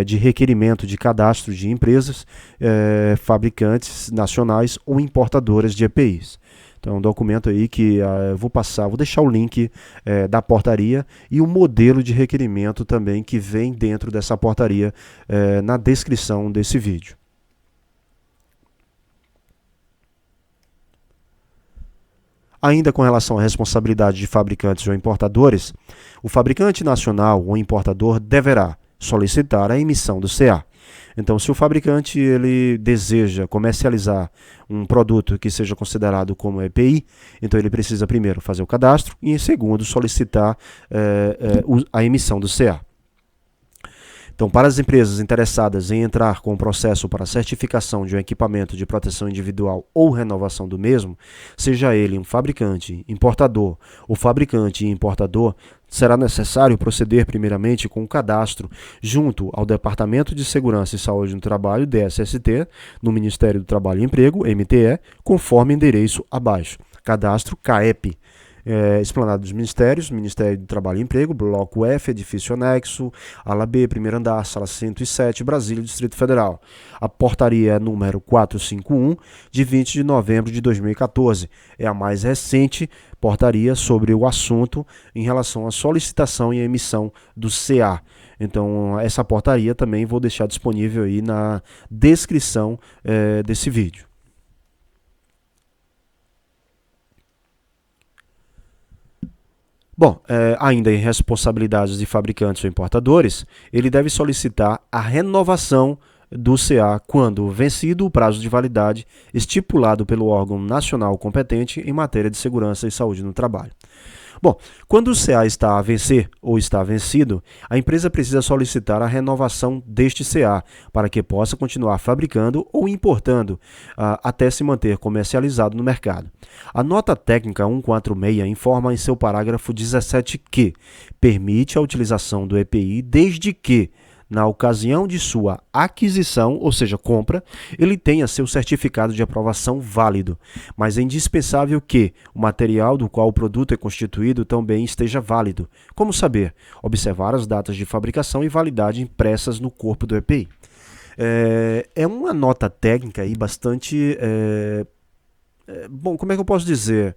de requerimento de cadastro de empresas, fabricantes nacionais ou importadoras de EPIs. Então é um documento aí que vou deixar o link da portaria e o modelo de requerimento também que vem dentro dessa portaria na descrição desse vídeo. Ainda com relação à responsabilidade de fabricantes ou importadores, o fabricante nacional ou importador deverá solicitar a emissão do CA. Então, se o fabricante ele deseja comercializar um produto que seja considerado como EPI, então ele precisa primeiro fazer o cadastro e, em segundo, solicitar a emissão do CA. Então, para as empresas interessadas em entrar com o processo para certificação de um equipamento de proteção individual ou renovação do mesmo, seja ele um fabricante, importador ou fabricante e importador, será necessário proceder primeiramente com o cadastro junto ao Departamento de Segurança e Saúde no Trabalho, DSST, no Ministério do Trabalho e Emprego, MTE, conforme endereço abaixo. Cadastro CAEP. Esplanada dos Ministérios, Ministério do Trabalho e Emprego, Bloco F, Edifício Anexo, Ala B, primeiro andar, Sala 107, Brasília, Distrito Federal. A portaria é número 451, de 20 de novembro de 2014. É a mais recente portaria sobre o assunto em relação à solicitação e emissão do CA. Então, essa portaria também vou deixar disponível aí na descrição desse vídeo. Bom, ainda em responsabilidades de fabricantes ou importadores, ele deve solicitar a renovação do CA quando vencido o prazo de validade estipulado pelo órgão nacional competente em matéria de segurança e saúde no trabalho. Bom, quando o CA está a vencer ou está vencido, a empresa precisa solicitar a renovação deste CA para que possa continuar fabricando ou importando até se manter comercializado no mercado. A nota técnica 146 informa em seu parágrafo 17 que permite a utilização do EPI desde que, na ocasião de sua aquisição, ou seja, compra, ele tenha seu certificado de aprovação válido, mas é indispensável que o material do qual o produto é constituído também esteja válido. Como saber? Observar as datas de fabricação e validade impressas no corpo do EPI. É uma nota técnica aí bastante... bom, como é que eu posso dizer?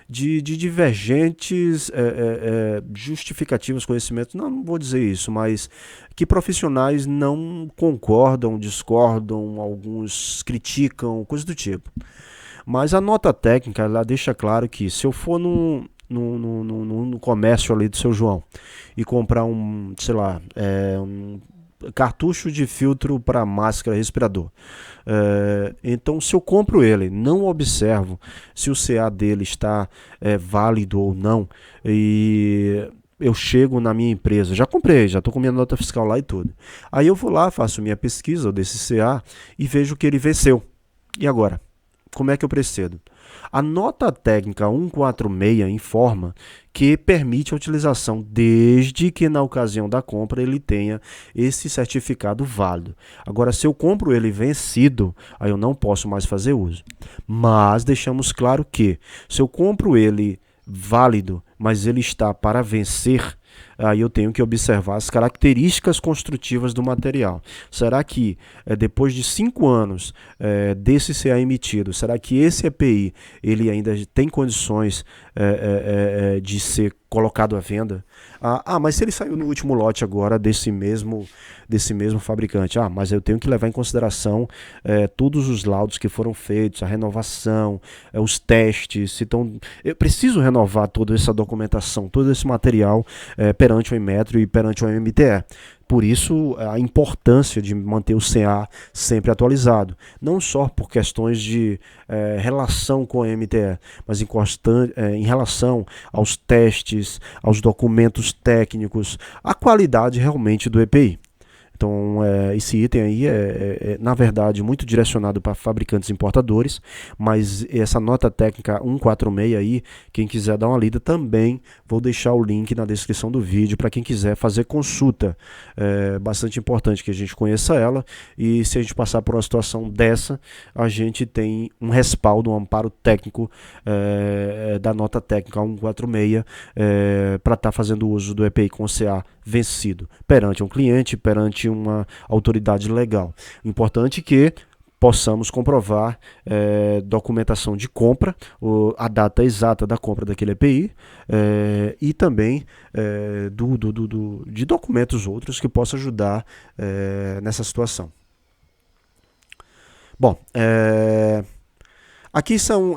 De divergentes justificativas, conhecimentos, não vou dizer isso, mas que profissionais não concordam, discordam, alguns criticam, coisa do tipo. Mas a nota técnica, ela deixa claro que se eu for no comércio ali do seu João e comprar sei lá, um cartucho de filtro para máscara respirador. Então, se eu compro ele, não observo se o CA dele está válido ou não, e eu chego na minha empresa, já comprei, já estou com minha nota fiscal lá e tudo. Aí eu vou lá, faço minha pesquisa desse CA e vejo que ele venceu. E agora? Como é que eu procedo? A nota técnica 146 informa que permite a utilização desde que na ocasião da compra ele tenha esse certificado válido. Agora, se eu compro ele vencido, aí eu não posso mais fazer uso. Mas deixamos claro que se eu compro ele válido, mas ele está para vencer, aí eu tenho que observar as características construtivas do material. Será que depois de 5 anos desse CA emitido, será que esse EPI ele ainda tem condições de ser colocado à venda? Mas se ele saiu no último lote agora desse mesmo fabricante, mas eu tenho que levar em consideração todos os laudos que foram feitos, a renovação, os testes, eu preciso renovar toda essa documentação, todo esse material perante o Inmetro e perante o MTE. Por isso, a importância de manter o CA sempre atualizado, não só por questões de relação com a MTE, mas em relação aos testes, aos documentos técnicos, a qualidade realmente do EPI. Então, esse item aí na verdade, muito direcionado para fabricantes e importadores, mas essa nota técnica 146 aí, quem quiser dar uma lida também, vou deixar o link na descrição do vídeo para quem quiser fazer consulta. É bastante importante que a gente conheça ela, e se a gente passar por uma situação dessa, a gente tem um respaldo, um amparo técnico da nota técnica 146 para estar fazendo uso do EPI com CA vencido, perante um cliente, perante uma autoridade legal. Importante que possamos comprovar documentação de compra, a data exata da compra daquele EPI, e também de documentos outros que possam ajudar nessa situação. Bom, Aqui são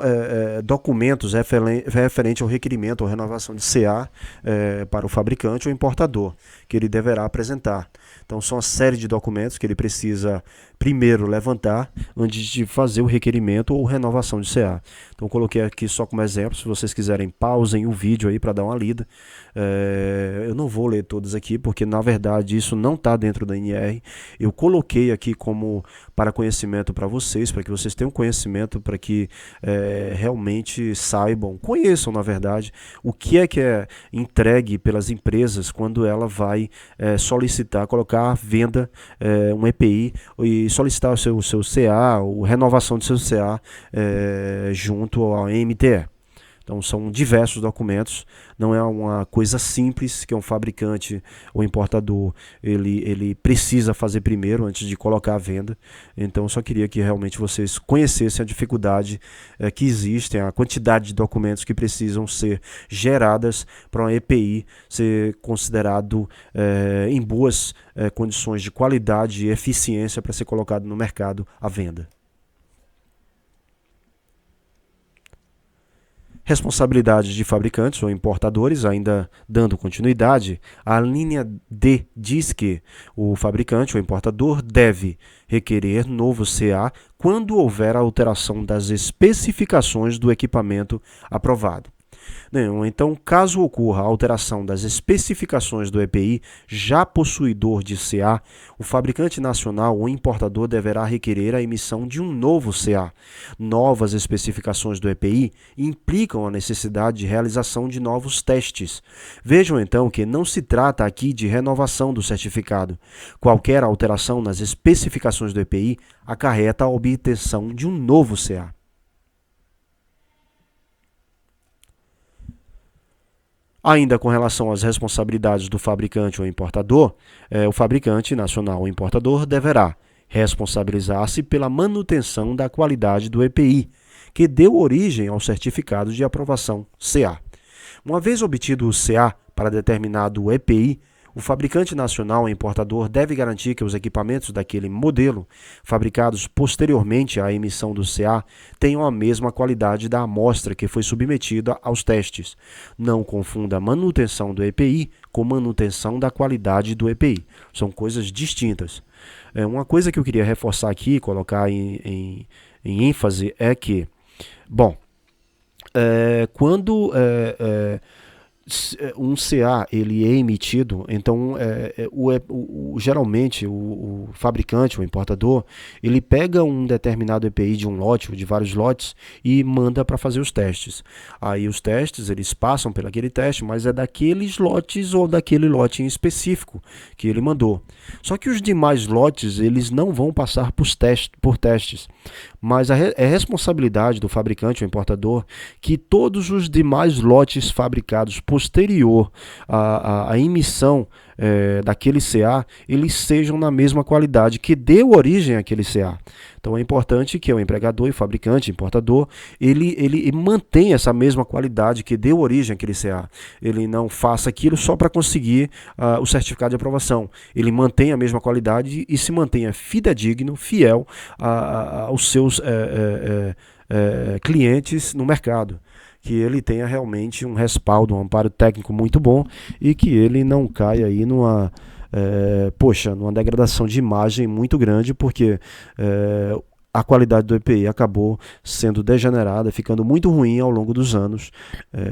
documentos referentes ao requerimento ou renovação de CA para o fabricante ou importador, que ele deverá apresentar. Então, são uma série de documentos que ele precisa primeiro levantar antes de fazer o requerimento ou renovação de CA. Então, coloquei aqui só como exemplo. Se vocês quiserem, pausem o vídeo aí para dar uma lida. Eu não vou ler todos aqui, porque na verdade isso não está dentro da NR. Eu coloquei aqui como para conhecimento para vocês, para que vocês tenham conhecimento, para que realmente saibam, conheçam na verdade, o que é entregue pelas empresas quando ela vai solicitar, colocar à venda um EPI e solicitar o seu CA, ou renovação do seu CA junto ao MTE. Então são diversos documentos, não é uma coisa simples que um fabricante ou importador ele precisa fazer primeiro antes de colocar à venda. Então eu só queria que realmente vocês conhecessem a dificuldade que existe, a quantidade de documentos que precisam ser geradas para uma EPI ser considerado em boas condições de qualidade e eficiência para ser colocado no mercado à venda. Responsabilidade de fabricantes ou importadores, ainda dando continuidade, a linha D diz que o fabricante ou importador deve requerer novo CA quando houver alteração das especificações do equipamento aprovado. Então, caso ocorra a alteração das especificações do EPI já possuidor de CA, o fabricante nacional ou importador deverá requerer a emissão de um novo CA. Novas especificações do EPI implicam a necessidade de realização de novos testes. Vejam então que não se trata aqui de renovação do certificado. Qualquer alteração nas especificações do EPI acarreta a obtenção de um novo CA. Ainda com relação às responsabilidades do fabricante ou importador, o fabricante nacional ou importador deverá responsabilizar-se pela manutenção da qualidade do EPI, que deu origem ao certificado de aprovação CA. Uma vez obtido o CA para determinado EPI, o fabricante nacional ou importador deve garantir que os equipamentos daquele modelo, fabricados posteriormente à emissão do CA, tenham a mesma qualidade da amostra que foi submetida aos testes. Não confunda a manutenção do EPI com manutenção da qualidade do EPI. São coisas distintas. Uma coisa que eu queria reforçar aqui, colocar em ênfase, é que, quando um CA ele é emitido, então geralmente o fabricante, o importador, ele pega um determinado EPI de um lote ou de vários lotes e manda para fazer os testes. Aí os testes eles passam por aquele teste, mas é daqueles lotes ou daquele lote em específico que ele mandou. Só que os demais lotes eles não vão passar por testes, mas é responsabilidade do fabricante ou importador que todos os demais lotes fabricados posterior à emissão daquele CA, eles sejam na mesma qualidade que deu origem àquele CA. Então é importante que o empregador e fabricante, importador, ele mantenha essa mesma qualidade que deu origem àquele CA. Ele não faça aquilo só para conseguir o certificado de aprovação. Ele mantém a mesma qualidade e se mantenha fidedigno, fiel aos seus clientes no mercado. Que ele tenha realmente um respaldo, um amparo técnico muito bom e que ele não caia aí numa degradação de imagem muito grande, porque a qualidade do EPI acabou sendo degenerada, ficando muito ruim ao longo dos anos,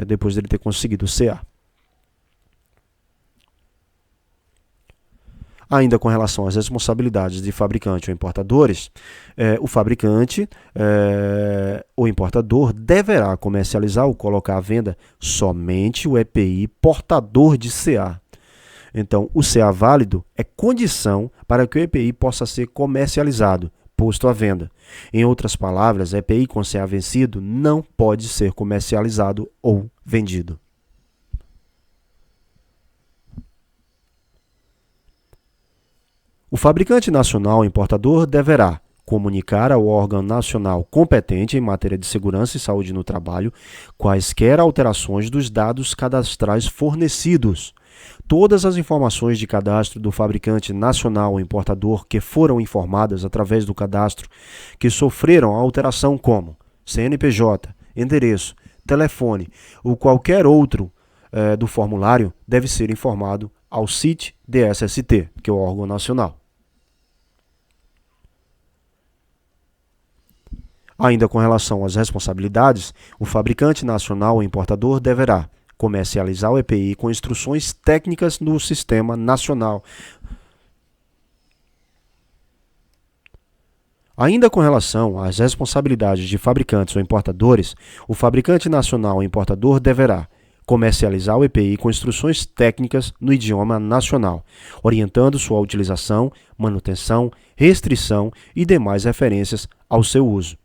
depois dele ter conseguido o CA. Ainda com relação às responsabilidades de fabricante ou importadores, o fabricante ou importador deverá comercializar ou colocar à venda somente o EPI portador de CA. Então, o CA válido é condição para que o EPI possa ser comercializado, posto à venda. Em outras palavras, EPI com CA vencido não pode ser comercializado ou vendido. O fabricante nacional importador deverá comunicar ao órgão nacional competente em matéria de segurança e saúde no trabalho quaisquer alterações dos dados cadastrais fornecidos. Todas as informações de cadastro do fabricante nacional ou importador que foram informadas através do cadastro que sofreram alteração como CNPJ, endereço, telefone ou qualquer outro do formulário deve ser informado ao CIT-DSST, que é o órgão nacional. Ainda com relação às responsabilidades, o fabricante nacional ou importador deverá comercializar o EPI com instruções técnicas no Sistema Nacional. Ainda com relação às responsabilidades de fabricantes ou importadores, o fabricante nacional ou importador deverá comercializar o EPI com instruções técnicas no idioma nacional, orientando sua utilização, manutenção, restrição e demais referências ao seu uso.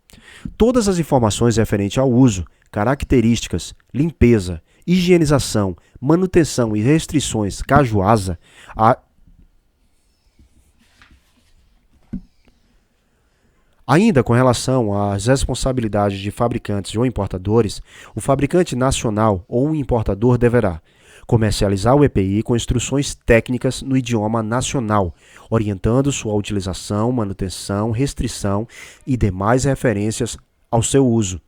Todas as informações referentes ao uso, características, limpeza, higienização, manutenção e restrições caso haja, Ainda com relação às responsabilidades de fabricantes ou importadores, o fabricante nacional ou um importador deverá comercializar o EPI com instruções técnicas no idioma nacional, orientando sua utilização, manutenção, restrição e demais referências ao seu uso.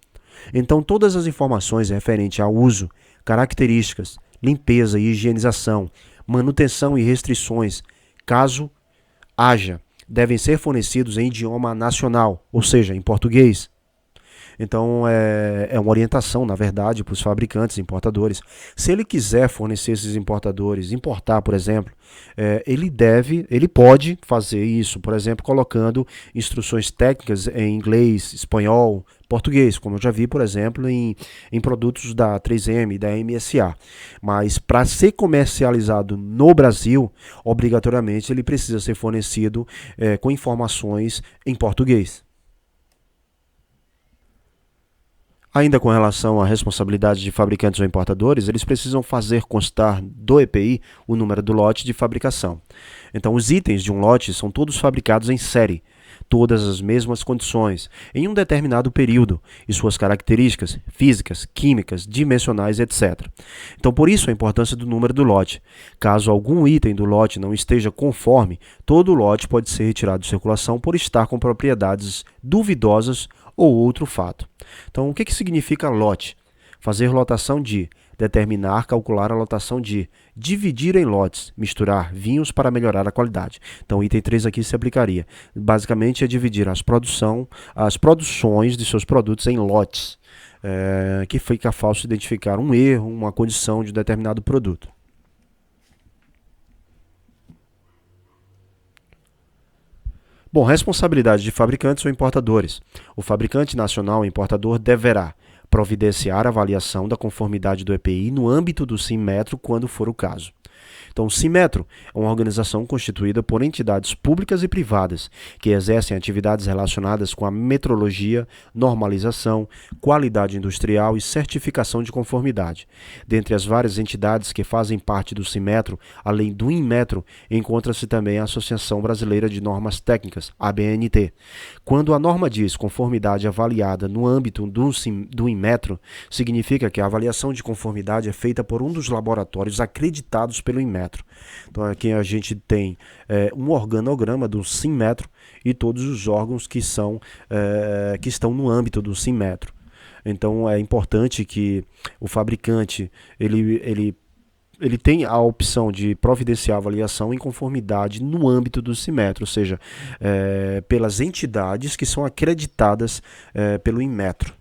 Então, todas as informações referentes ao uso, características, limpeza e higienização, manutenção e restrições, caso haja, devem ser fornecidos em idioma nacional, ou seja, em português. Então, é uma orientação, na verdade, para os fabricantes e importadores. Se ele quiser fornecer esses importadores, importar, por exemplo, ele pode fazer isso, por exemplo, colocando instruções técnicas em inglês, espanhol, português, como eu já vi, por exemplo, em produtos da 3M e da MSA. Mas para ser comercializado no Brasil, obrigatoriamente ele precisa ser fornecido com informações em português. Ainda com relação à responsabilidade de fabricantes ou importadores, eles precisam fazer constar do EPI o número do lote de fabricação. Então, os itens de um lote são todos fabricados em série, todas as mesmas condições, em um determinado período, e suas características físicas, químicas, dimensionais, etc. Então, por isso a importância do número do lote. Caso algum item do lote não esteja conforme, todo o lote pode ser retirado de circulação por estar com propriedades duvidosas ou outro fato. Então, o que significa lote? Fazer lotação de, determinar, calcular a lotação de, dividir em lotes, misturar vinhos para melhorar a qualidade. Então, o item 3 aqui se aplicaria. Basicamente, é dividir as produções de seus produtos em lotes, que fica fácil identificar um erro, uma condição de determinado produto. Bom, responsabilidade de fabricantes ou importadores. O fabricante nacional ou importador deverá providenciar a avaliação da conformidade do EPI no âmbito do Sinmetro, quando for o caso. Então, o Sinmetro é uma organização constituída por entidades públicas e privadas que exercem atividades relacionadas com a metrologia, normalização, qualidade industrial e certificação de conformidade. Dentre as várias entidades que fazem parte do Sinmetro, além do Inmetro, encontra-se também a Associação Brasileira de Normas Técnicas, ABNT. Quando a norma diz conformidade avaliada no âmbito do Inmetro, significa que a avaliação de conformidade é feita por um dos laboratórios acreditados pelo Inmetro. Então aqui a gente tem um organograma do Sinmetro e todos os órgãos que estão no âmbito do Sinmetro. Então é importante que o fabricante ele tem a opção de providenciar avaliação em conformidade no âmbito do Sinmetro, ou seja, pelas entidades que são acreditadas pelo Inmetro.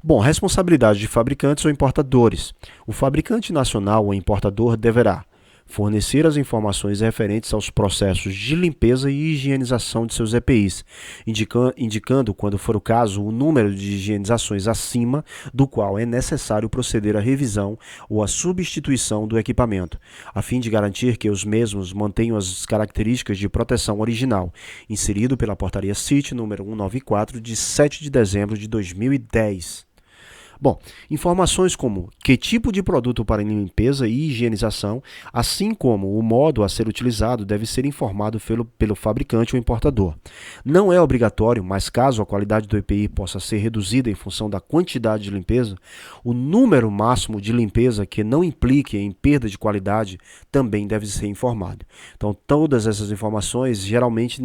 Bom, responsabilidade de fabricantes ou importadores. O fabricante nacional ou importador deverá fornecer as informações referentes aos processos de limpeza e higienização de seus EPIs, indicando, quando for o caso, o número de higienizações acima do qual é necessário proceder à revisão ou à substituição do equipamento, a fim de garantir que os mesmos mantenham as características de proteção original, inserido pela Portaria CIT número 194, de 7 de dezembro de 2010. Bom, informações como que tipo de produto para limpeza e higienização, assim como o modo a ser utilizado, deve ser informado pelo fabricante ou importador. Não é obrigatório, mas caso a qualidade do EPI possa ser reduzida em função da quantidade de limpeza, o número máximo de limpeza que não implique em perda de qualidade também deve ser informado. Então, todas essas informações, geralmente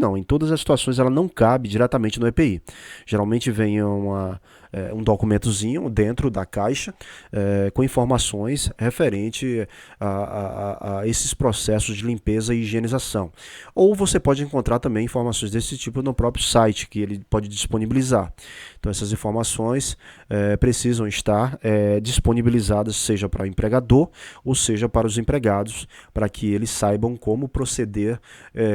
não, em todas as situações ela não cabe diretamente no EPI. Geralmente vem um documentozinho dentro da caixa com informações referente a esses processos de limpeza e higienização. Ou você pode encontrar também informações desse tipo no próprio site, que ele pode disponibilizar. Então essas informações precisam estar disponibilizadas, seja para o empregador ou seja para os empregados, para que eles saibam como proceder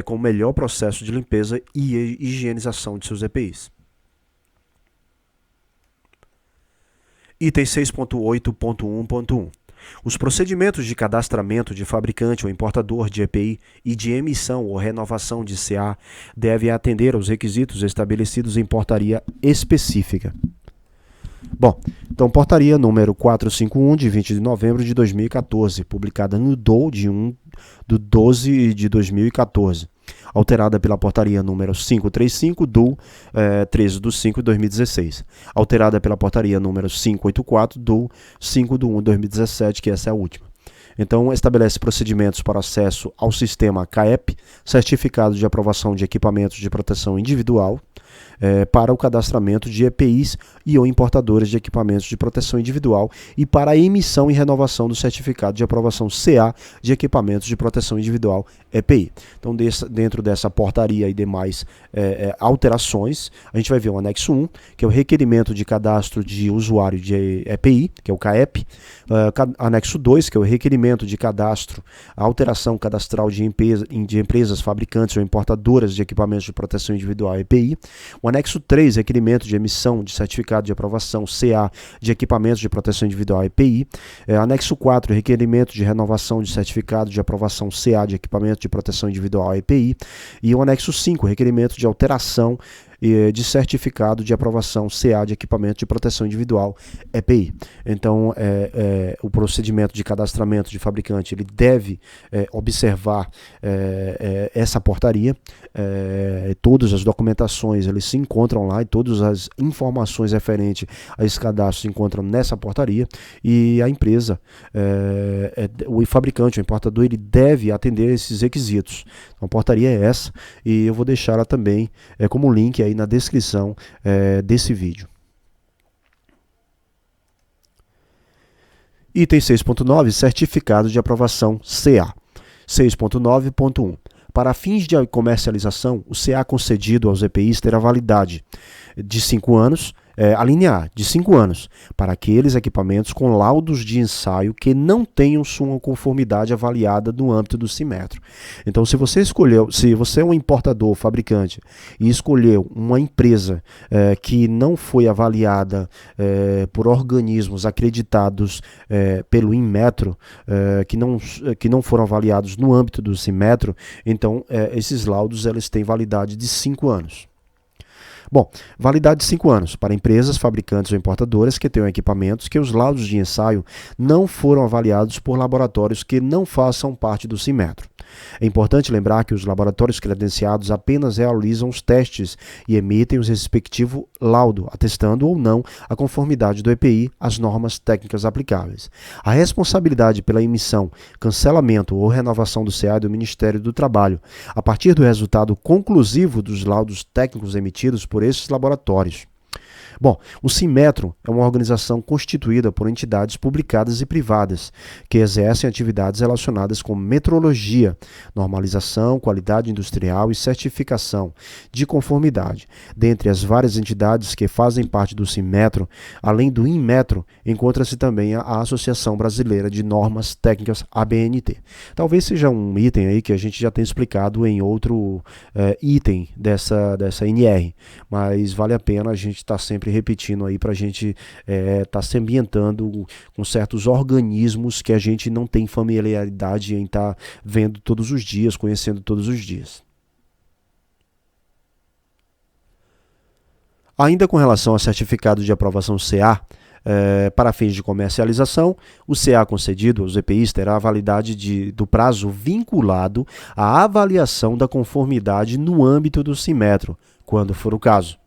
com o melhor processo de limpeza e higienização de seus EPIs. Item 6.8.1.1. Os procedimentos de cadastramento de fabricante ou importador de EPI e de emissão ou renovação de CA devem atender aos requisitos estabelecidos em portaria específica. Bom, então portaria número 451 de 20 de novembro de 2014, publicada no DOU de 1 de 12 de 2014. Alterada pela portaria número 535 do 13 de 5 de 2016. Alterada pela portaria número 584 do 5 de 1 de 2017, que essa é a última. Então, estabelece procedimentos para acesso ao sistema CAEP, Certificado de Aprovação de Equipamentos de Proteção Individual, para o cadastramento de EPIs e ou importadores de equipamentos de proteção individual e para a emissão e renovação do certificado de aprovação CA de equipamentos de proteção individual EPI. Então, dentro dessa portaria e demais alterações, a gente vai ver o anexo 1, que é o requerimento de cadastro de usuário de EPI, que é o CAEP, anexo 2, que é o requerimento de cadastro, alteração cadastral de empresas fabricantes ou importadoras de equipamentos de proteção individual EPI, o anexo 3, requerimento de emissão de certificado de aprovação CA de equipamentos de proteção individual EPI. Anexo 4, requerimento de renovação de certificado de aprovação CA de equipamento de proteção individual EPI. E o anexo 5, requerimento de alteração de certificado de aprovação CA de equipamento de proteção individual EPI. Então, o procedimento de cadastramento de fabricante ele deve observar essa portaria. Todas as documentações eles se encontram lá e todas as informações referentes a esse cadastro se encontram nessa portaria e a empresa, o fabricante, o importador, ele deve atender esses requisitos. Então, a portaria é essa e eu vou deixar ela também como link aí na descrição desse vídeo. Item 6.9, certificado de aprovação CA. 6.9.1. Para fins de comercialização, o CA concedido aos EPIs terá validade de 5 anos, a linha A, de 5 anos, para aqueles equipamentos com laudos de ensaio que não tenham sua conformidade avaliada no âmbito do CIMETRO. Então, se você é um importador, fabricante, e escolheu uma empresa que não foi avaliada por organismos acreditados pelo INMETRO, que não foram avaliados no âmbito do CIMETRO, então esses laudos eles têm validade de 5 anos. Bom, validade de 5 anos para empresas, fabricantes ou importadoras que tenham equipamentos que os laudos de ensaio não foram avaliados por laboratórios que não façam parte do CIMETRO. É importante lembrar que os laboratórios credenciados apenas realizam os testes e emitem o respectivo laudo, atestando ou não a conformidade do EPI às normas técnicas aplicáveis. A responsabilidade pela emissão, cancelamento ou renovação do CA é do Ministério do Trabalho, a partir do resultado conclusivo dos laudos técnicos emitidos por esses laboratórios. Bom, o CIMETRO é uma organização constituída por entidades publicadas e privadas que exercem atividades relacionadas com metrologia, normalização, qualidade industrial e certificação de conformidade. Dentre as várias entidades que fazem parte do CIMETRO, além do INMETRO, encontra-se também a Associação Brasileira de Normas Técnicas, ABNT. Talvez seja um item aí que a gente já tenha explicado em outro item dessa NR, mas vale a pena a gente estar sempre repetindo aí para a gente estar se ambientando com certos organismos que a gente não tem familiaridade em estar vendo todos os dias, conhecendo todos os dias. Ainda com relação ao certificado de aprovação CA, para fins de comercialização, o CA concedido aos EPIs terá a validade do prazo vinculado à avaliação da conformidade no âmbito do Sinmetro, quando for o caso.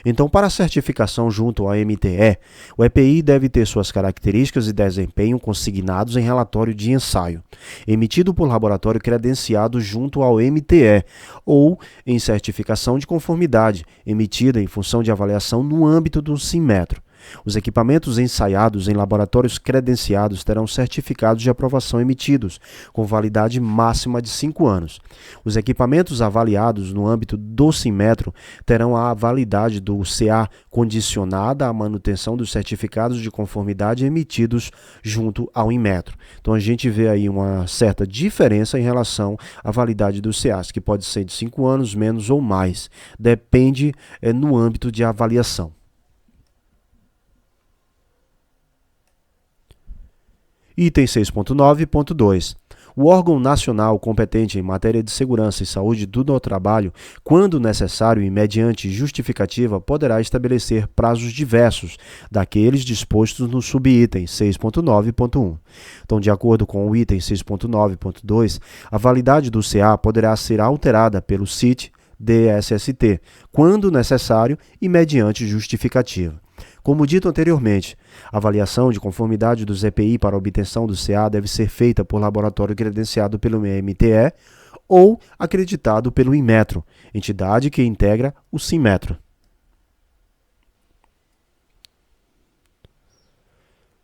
Então, para a certificação junto ao MTE, o EPI deve ter suas características e desempenho consignados em relatório de ensaio, emitido por laboratório credenciado junto ao MTE, ou em certificação de conformidade, emitida em função de avaliação no âmbito do Sinmetro. Os equipamentos ensaiados em laboratórios credenciados terão certificados de aprovação emitidos, com validade máxima de 5 anos. Os equipamentos avaliados no âmbito do Sinmetro terão a validade do CA condicionada à manutenção dos certificados de conformidade emitidos junto ao Inmetro. Então a gente vê aí uma certa diferença em relação à validade dos CAs, que pode ser de 5 anos, menos ou mais. Depende no âmbito de avaliação. Item 6.9.2. O órgão nacional competente em matéria de segurança e saúde do trabalho, quando necessário e mediante justificativa, poderá estabelecer prazos diversos daqueles dispostos no subitem 6.9.1. Então, de acordo com o item 6.9.2, a validade do CA poderá ser alterada pelo CIT-DSST, quando necessário e mediante justificativa. Como dito anteriormente, a avaliação de conformidade dos EPI para a obtenção do CA deve ser feita por laboratório credenciado pelo MTE ou acreditado pelo Inmetro, entidade que integra o Sinmetro.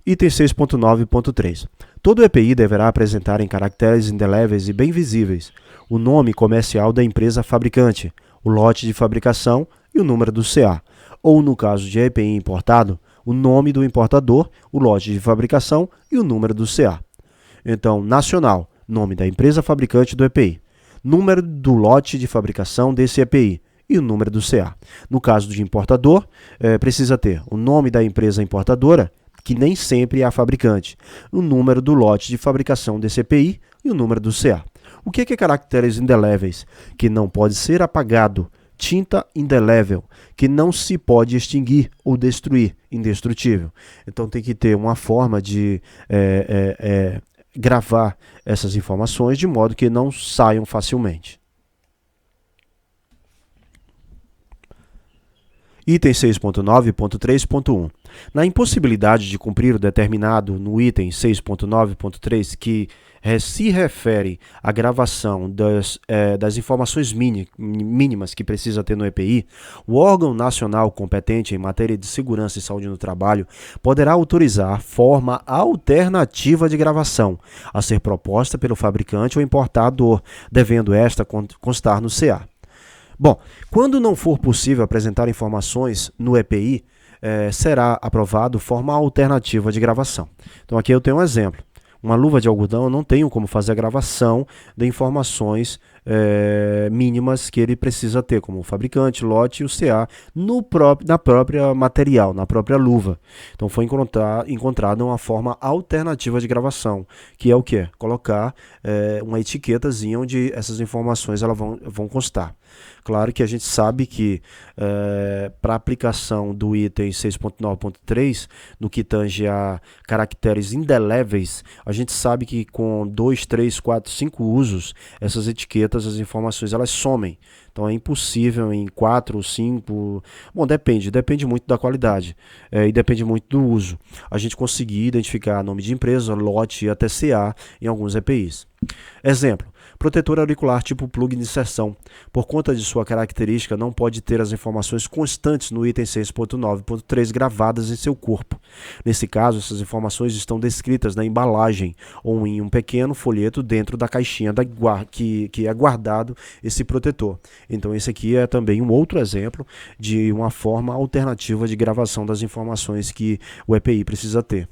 Item 6.9.3. Todo EPI deverá apresentar em caracteres indeléveis e bem visíveis o nome comercial da empresa fabricante, o lote de fabricação e o número do CA, ou, no caso de EPI importado, o nome do importador, o lote de fabricação e o número do CA. Então, nacional, nome da empresa fabricante do EPI, número do lote de fabricação desse EPI e o número do CA. No caso de importador, precisa ter o nome da empresa importadora, que nem sempre é a fabricante, o número do lote de fabricação desse EPI e o número do CA. O que é caracteres indeléveis? Que não pode ser apagado. Tinta indelével, que não se pode extinguir ou destruir, indestrutível. Então tem que ter uma forma de gravar essas informações de modo que não saiam facilmente. Item 6.9.3.1. Na impossibilidade de cumprir o determinado no item 6.9.3, que se refere à gravação das informações mínimas que precisa ter no EPI, o órgão nacional competente em matéria de segurança e saúde no trabalho poderá autorizar forma alternativa de gravação, a ser proposta pelo fabricante ou importador, devendo esta constar no CA. Bom, quando não for possível apresentar informações no EPI, será aprovado forma alternativa de gravação. Então aqui eu tenho um exemplo. Uma luva de algodão, eu não tenho como fazer a gravação de informações mínimas que ele precisa ter, como o fabricante, lote e o CA, na própria material, na própria luva. Então foi encontrada uma forma alternativa de gravação, que é o quê? Colocar uma etiquetazinha onde essas informações elas vão constar. Claro que a gente sabe que para a aplicação do item 6.9.3, no que tange a caracteres indeléveis, a gente sabe que com 2, 3, 4, 5 usos, essas etiquetas, as informações, elas somem. Então é impossível em 4 ou 5, bom, depende muito da qualidade e depende muito do uso. A gente conseguir identificar nome de empresa, lote e até CA em alguns EPIs. Exemplo, protetor auricular tipo plug de inserção. Por conta de sua característica, não pode ter as informações constantes no item 6.9.3 gravadas em seu corpo. Nesse caso, essas informações estão descritas na embalagem ou em um pequeno folheto dentro da caixinha que é guardado esse protetor. Então esse aqui é também um outro exemplo de uma forma alternativa de gravação das informações que o EPI precisa ter.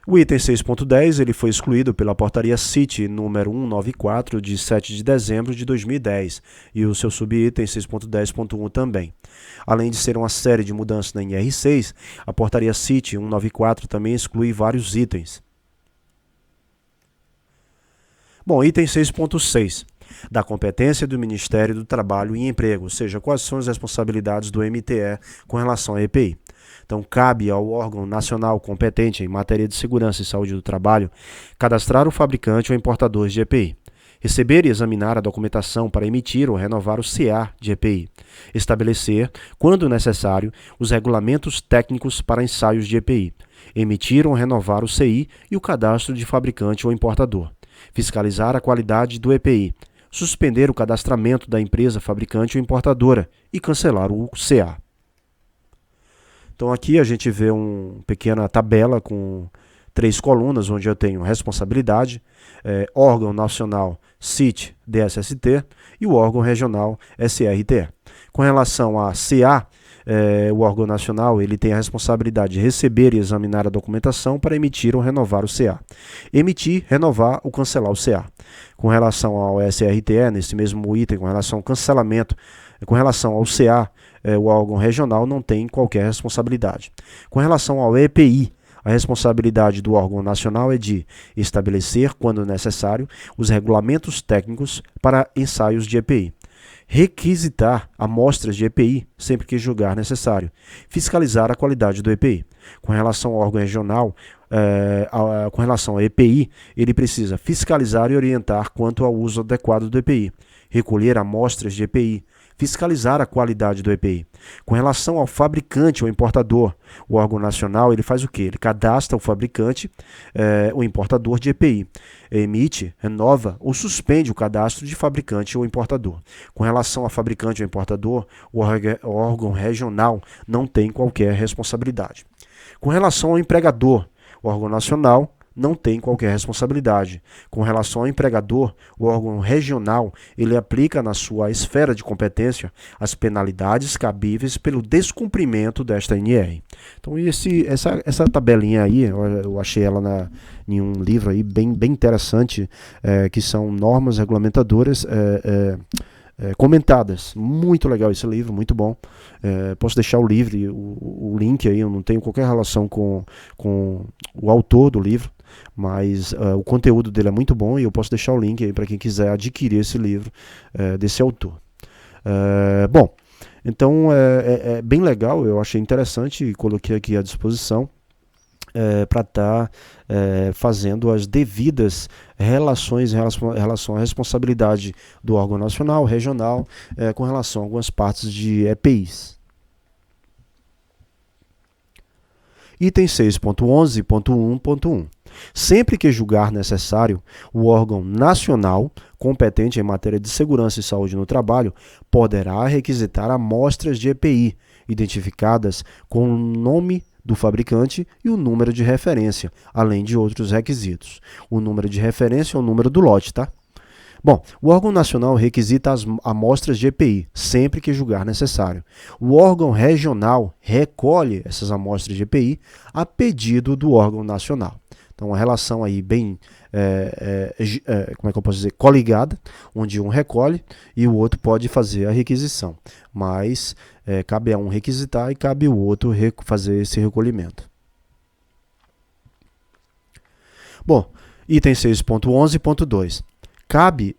O item 6.10 ele foi excluído pela portaria CIT número 194 de 7 de dezembro de 2010 e o seu subitem 6.10.1 também. Além de ser uma série de mudanças na NR6, a portaria CIT 194 também exclui vários itens. Bom, item 6.6. da competência do Ministério do Trabalho e Emprego, ou seja, quais são as responsabilidades do MTE com relação à EPI. Então, cabe ao órgão nacional competente em matéria de segurança e saúde do trabalho cadastrar o fabricante ou importador de EPI, receber e examinar a documentação para emitir ou renovar o CA de EPI, estabelecer, quando necessário, os regulamentos técnicos para ensaios de EPI, emitir ou renovar o CI e o cadastro de fabricante ou importador, fiscalizar a qualidade do EPI, suspender o cadastramento da empresa fabricante ou importadora e cancelar o CA. Então aqui a gente vê uma pequena tabela com 3 colunas, onde eu tenho responsabilidade, órgão nacional CIT, DSST e o órgão regional SRTE. Com relação a CA, o órgão nacional ele tem a responsabilidade de receber e examinar a documentação para emitir ou renovar o CA. Emitir, renovar ou cancelar o CA. Com relação ao SRTE, nesse mesmo item, com relação ao cancelamento, com relação ao CA, o órgão regional não tem qualquer responsabilidade. Com relação ao EPI, a responsabilidade do órgão nacional é de estabelecer, quando necessário, os regulamentos técnicos para ensaios de EPI, requisitar amostras de EPI sempre que julgar necessário, fiscalizar a qualidade do EPI. Com relação ao órgão regional, com relação ao EPI, ele precisa fiscalizar e orientar quanto ao uso adequado do EPI, recolher amostras de EPI, fiscalizar a qualidade do EPI. Com relação ao fabricante ou importador, o órgão nacional ele faz o quê? Ele cadastra o fabricante, o importador de EPI, emite, renova ou suspende o cadastro de fabricante ou importador. Com relação a fabricante ou importador, o órgão regional não tem qualquer responsabilidade. Com relação ao empregador, o órgão nacional não tem qualquer responsabilidade. Com relação ao empregador, o órgão regional ele aplica na sua esfera de competência as penalidades cabíveis pelo descumprimento desta NR. Então essa tabelinha aí, eu achei ela em um livro aí bem interessante, que são normas regulamentadoras comentadas. Muito legal esse livro, muito bom. Posso deixar o livro, o link aí, eu não tenho qualquer relação com o autor do livro, mas o conteúdo dele é muito bom e eu posso deixar o link aí para quem quiser adquirir esse livro desse autor. Bom, então é bem legal, eu achei interessante e coloquei aqui à disposição para estar fazendo as devidas relações em relação à responsabilidade do órgão nacional, regional, com relação a algumas partes de EPIs. Item 6.11.1.1. Sempre que julgar necessário, o órgão nacional, competente em matéria de segurança e saúde no trabalho, poderá requisitar amostras de EPI, identificadas com o nome do fabricante e o número de referência, além de outros requisitos. O número de referência é o número do lote, tá? Bom, o órgão nacional requisita as amostras de EPI, sempre que julgar necessário. O órgão regional recolhe essas amostras de EPI a pedido do órgão nacional. Então, uma relação aí bem, como é que eu posso dizer, coligada, onde um recolhe e o outro pode fazer a requisição. Mas cabe a um requisitar e cabe o outro fazer esse recolhimento. Bom, item 6.11.2. Cabe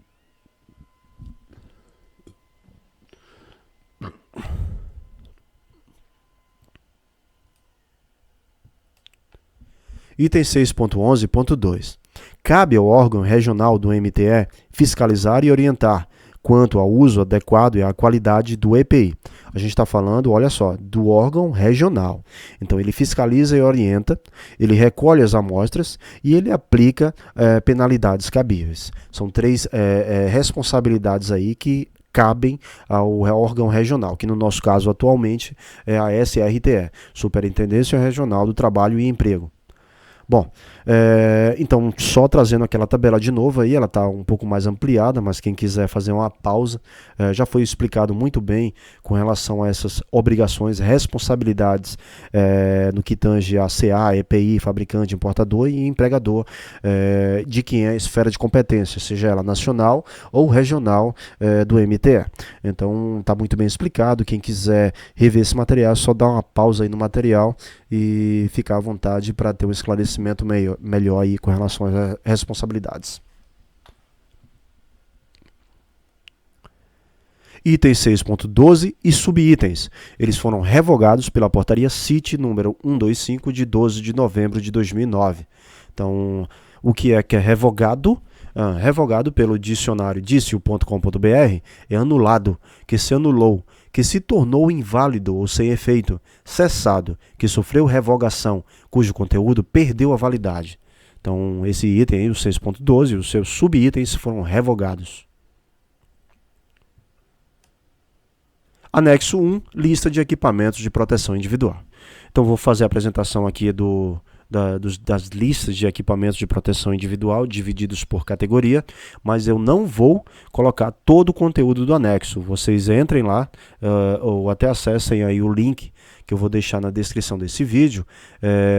Item 6.11.2. Cabe ao órgão regional do MTE fiscalizar e orientar quanto ao uso adequado e à qualidade do EPI. A gente está falando, olha só, do órgão regional. Então, ele fiscaliza e orienta, ele recolhe as amostras e ele aplica penalidades cabíveis. São 3 responsabilidades aí que cabem ao órgão regional, que no nosso caso atualmente é a SRTE, Superintendência Regional do Trabalho e Emprego. Bom, então só trazendo aquela tabela de novo aí, ela está um pouco mais ampliada, mas quem quiser fazer uma pausa, já foi explicado muito bem com relação a essas obrigações, responsabilidades no que tange a CA, EPI, fabricante, importador e empregador de quem é a esfera de competência, seja ela nacional ou regional do MTE. Então está muito bem explicado, quem quiser rever esse material é só dar uma pausa aí no material e ficar à vontade para ter um esclarecimento melhor aí com relação às responsabilidades. Itens 6.12 e subitens. Eles foram revogados pela portaria CIT número 125 de 12 de novembro de 2009. Então, o que é revogado? Revogado pelo dicionário dicio.com.br é anulado, que se anulou, que se tornou inválido ou sem efeito, cessado, que sofreu revogação, cujo conteúdo perdeu a validade. Então, esse item aí, o 6.12, os seus subitens foram revogados. Anexo 1, lista de equipamentos de proteção individual. Então, vou fazer a apresentação aqui das listas de equipamentos de proteção individual divididos por categoria, mas eu não vou colocar todo o conteúdo do anexo. Vocês entrem lá ou até acessem aí o link que eu vou deixar na descrição desse vídeo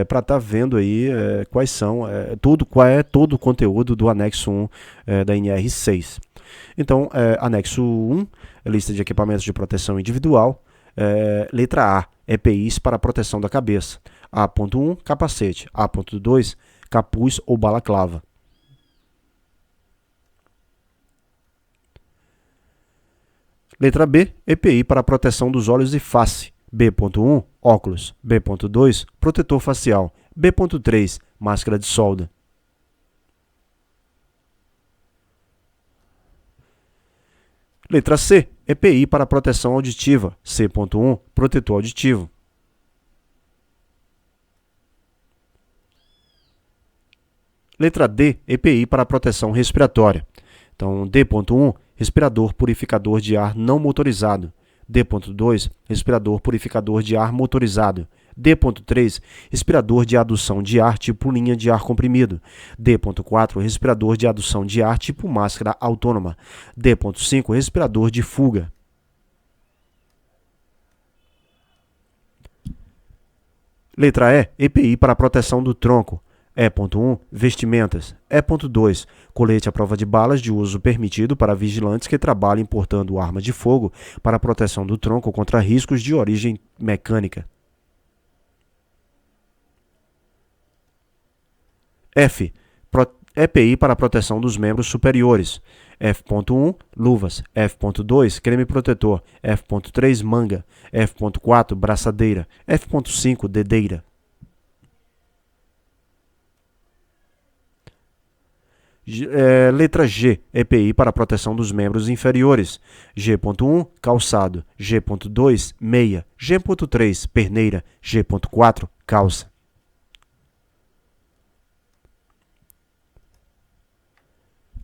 para estar vendo aí qual é todo o conteúdo do anexo 1 da NR6. Então, anexo 1, lista de equipamentos de proteção individual. Letra A, EPIs para proteção da cabeça. A.1, capacete. A.2, capuz ou balaclava. Letra B, EPI para proteção dos olhos e face. B.1, óculos. B.2, protetor facial. B.3, máscara de solda. Letra C, EPI para proteção auditiva. C.1, protetor auditivo. Letra D, EPI para proteção respiratória. Então, D.1, respirador purificador de ar não motorizado. D.2, respirador purificador de ar motorizado. D.3, respirador de adução de ar tipo linha de ar comprimido. D.4, respirador de adução de ar tipo máscara autônoma. D.5, respirador de fuga. Letra E, EPI para proteção do tronco. E.1, vestimentas. E.2, colete à prova de balas de uso permitido para vigilantes que trabalhem portando arma de fogo para proteção do tronco contra riscos de origem mecânica. F, EPI para proteção dos membros superiores. F.1, luvas. F.2, creme protetor. F.3, manga. F.4, braçadeira. F.5, dedeira. Letra G, EPI para proteção dos membros inferiores. G.1, calçado. G.2, meia. G.3, perneira. G.4, calça.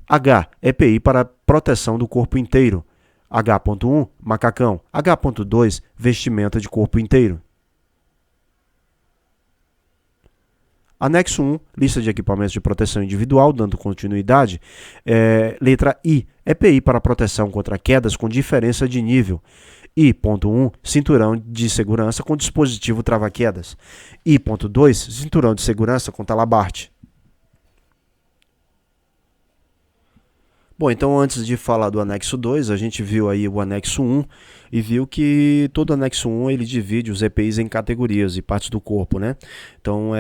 H, EPI para proteção do corpo inteiro. H.1, macacão. H.2, vestimenta de corpo inteiro. Anexo 1, lista de equipamentos de proteção individual, dando continuidade. Letra I, EPI para proteção contra quedas com diferença de nível. I.1, cinturão de segurança com dispositivo trava-quedas. I.2, cinturão de segurança com talabarte. Bom, então antes de falar do anexo 2, a gente viu aí o anexo 1 e viu que todo anexo 1 ele divide os EPIs em categorias e partes do corpo, né? Então,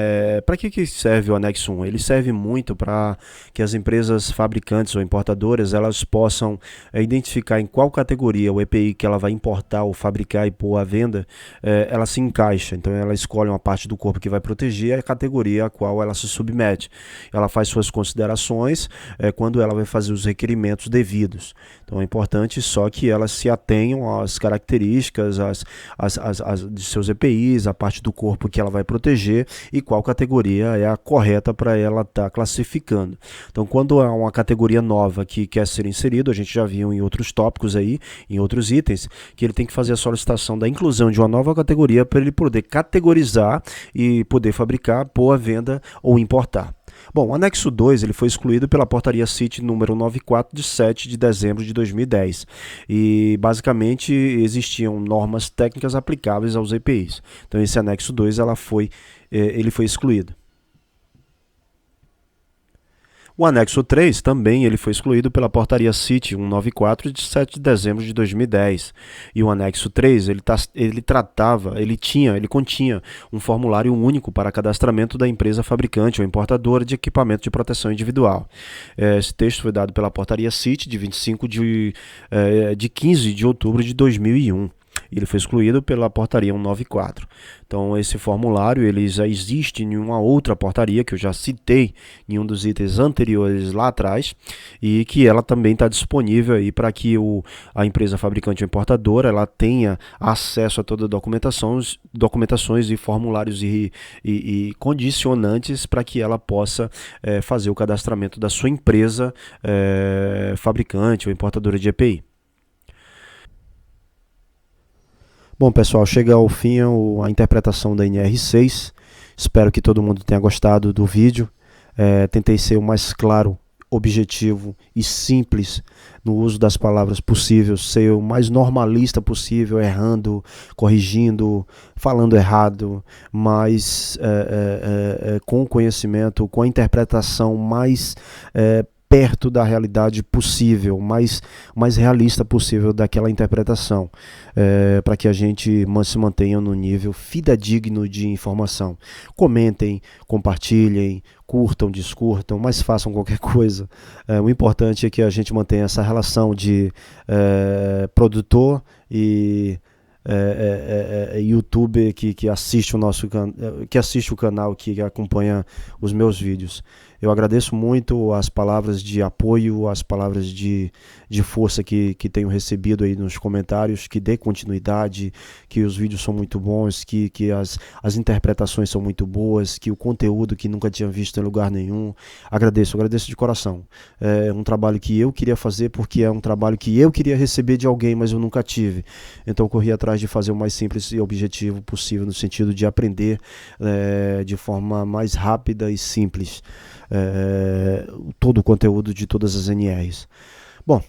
para que serve o anexo 1? Ele serve muito para que as empresas fabricantes ou importadoras elas possam identificar em qual categoria o EPI que ela vai importar ou fabricar e pôr à venda, ela se encaixa. Então, ela escolhe uma parte do corpo que vai proteger e a categoria a qual ela se submete. Ela faz suas considerações quando ela vai fazer os requerimentos devidos. Então é importante só que elas se atenham às características de seus EPIs, a parte do corpo que ela vai proteger e qual categoria é a correta para ela estar classificando. Então quando há uma categoria nova que quer ser inserido, a gente já viu em outros tópicos aí, em outros itens, que ele tem que fazer a solicitação da inclusão de uma nova categoria para ele poder categorizar e poder fabricar, pôr à venda ou importar. Bom, o anexo 2 ele foi excluído pela portaria CIT número 94 de 7 de dezembro de 2010 e basicamente existiam normas técnicas aplicáveis aos EPIs. Então esse anexo 2 ele foi excluído. O anexo 3 também ele foi excluído pela portaria CIT 194 de 7 de dezembro de 2010. E o anexo 3 ele continha um formulário único para cadastramento da empresa fabricante ou importadora de equipamento de proteção individual. Esse texto foi dado pela portaria CIT de 15 de outubro de 2001. Ele foi excluído pela portaria 194. Então esse formulário ele já existe em uma outra portaria que eu já citei em um dos itens anteriores lá atrás, e que ela também está disponível aí para que a empresa fabricante ou importadora ela tenha acesso a todas as documentações e formulários e condicionantes para que ela possa fazer o cadastramento da sua empresa fabricante ou importadora de EPI. Bom, pessoal, chega ao fim a interpretação da NR6. Espero que todo mundo tenha gostado do vídeo. Tentei ser o mais claro, objetivo e simples no uso das palavras possível, ser o mais normalista possível, errando, corrigindo, falando errado, mas com o conhecimento, com a interpretação mais perto da realidade possível, mais realista possível daquela interpretação, para que a gente se mantenha no nível fidedigno de informação. Comentem, compartilhem, curtam, descurtam, mas façam qualquer coisa. O importante é que a gente mantenha essa relação de produtor e youtuber que assiste o canal, que acompanha os meus vídeos. Eu agradeço muito as palavras de apoio, as palavras de força que tenho recebido aí nos comentários, que dê continuidade, que os vídeos são muito bons, que as interpretações são muito boas, que o conteúdo que nunca tinha visto em lugar nenhum. Agradeço de coração. É um trabalho que eu queria fazer porque é um trabalho que eu queria receber de alguém, mas eu nunca tive. Então eu corri atrás de fazer o mais simples e objetivo possível, no sentido de aprender de forma mais rápida e simples todo o conteúdo de todas as NRs. Bom,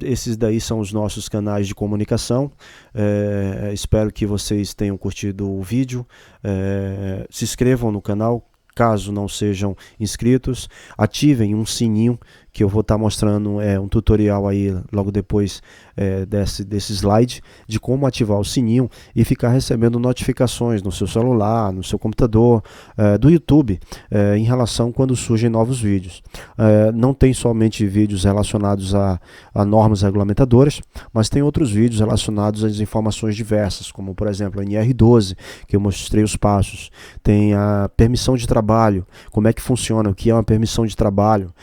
esses daí são os nossos canais de comunicação. Espero que vocês tenham curtido o vídeo. Se inscrevam no canal, caso não sejam inscritos. Ativem um sininho, que eu vou estar mostrando um tutorial aí logo depois desse slide, de como ativar o sininho e ficar recebendo notificações no seu celular, no seu computador, do YouTube, em relação quando surgem novos vídeos. Não tem somente vídeos relacionados a normas regulamentadoras, mas tem outros vídeos relacionados às informações diversas, como por exemplo a NR12, que eu mostrei os passos. Tem a permissão de trabalho, como é que funciona, o que é uma permissão de trabalho,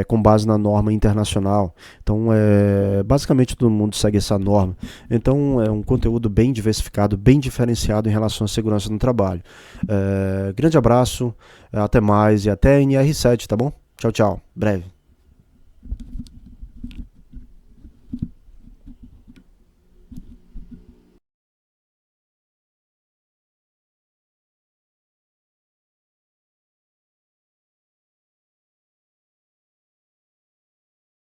com base na norma internacional. Então, basicamente todo mundo segue essa norma. Então, é um conteúdo bem diversificado, bem diferenciado em relação à segurança no trabalho. Grande abraço, até mais e até NR7, tá bom? Tchau, tchau. Breve.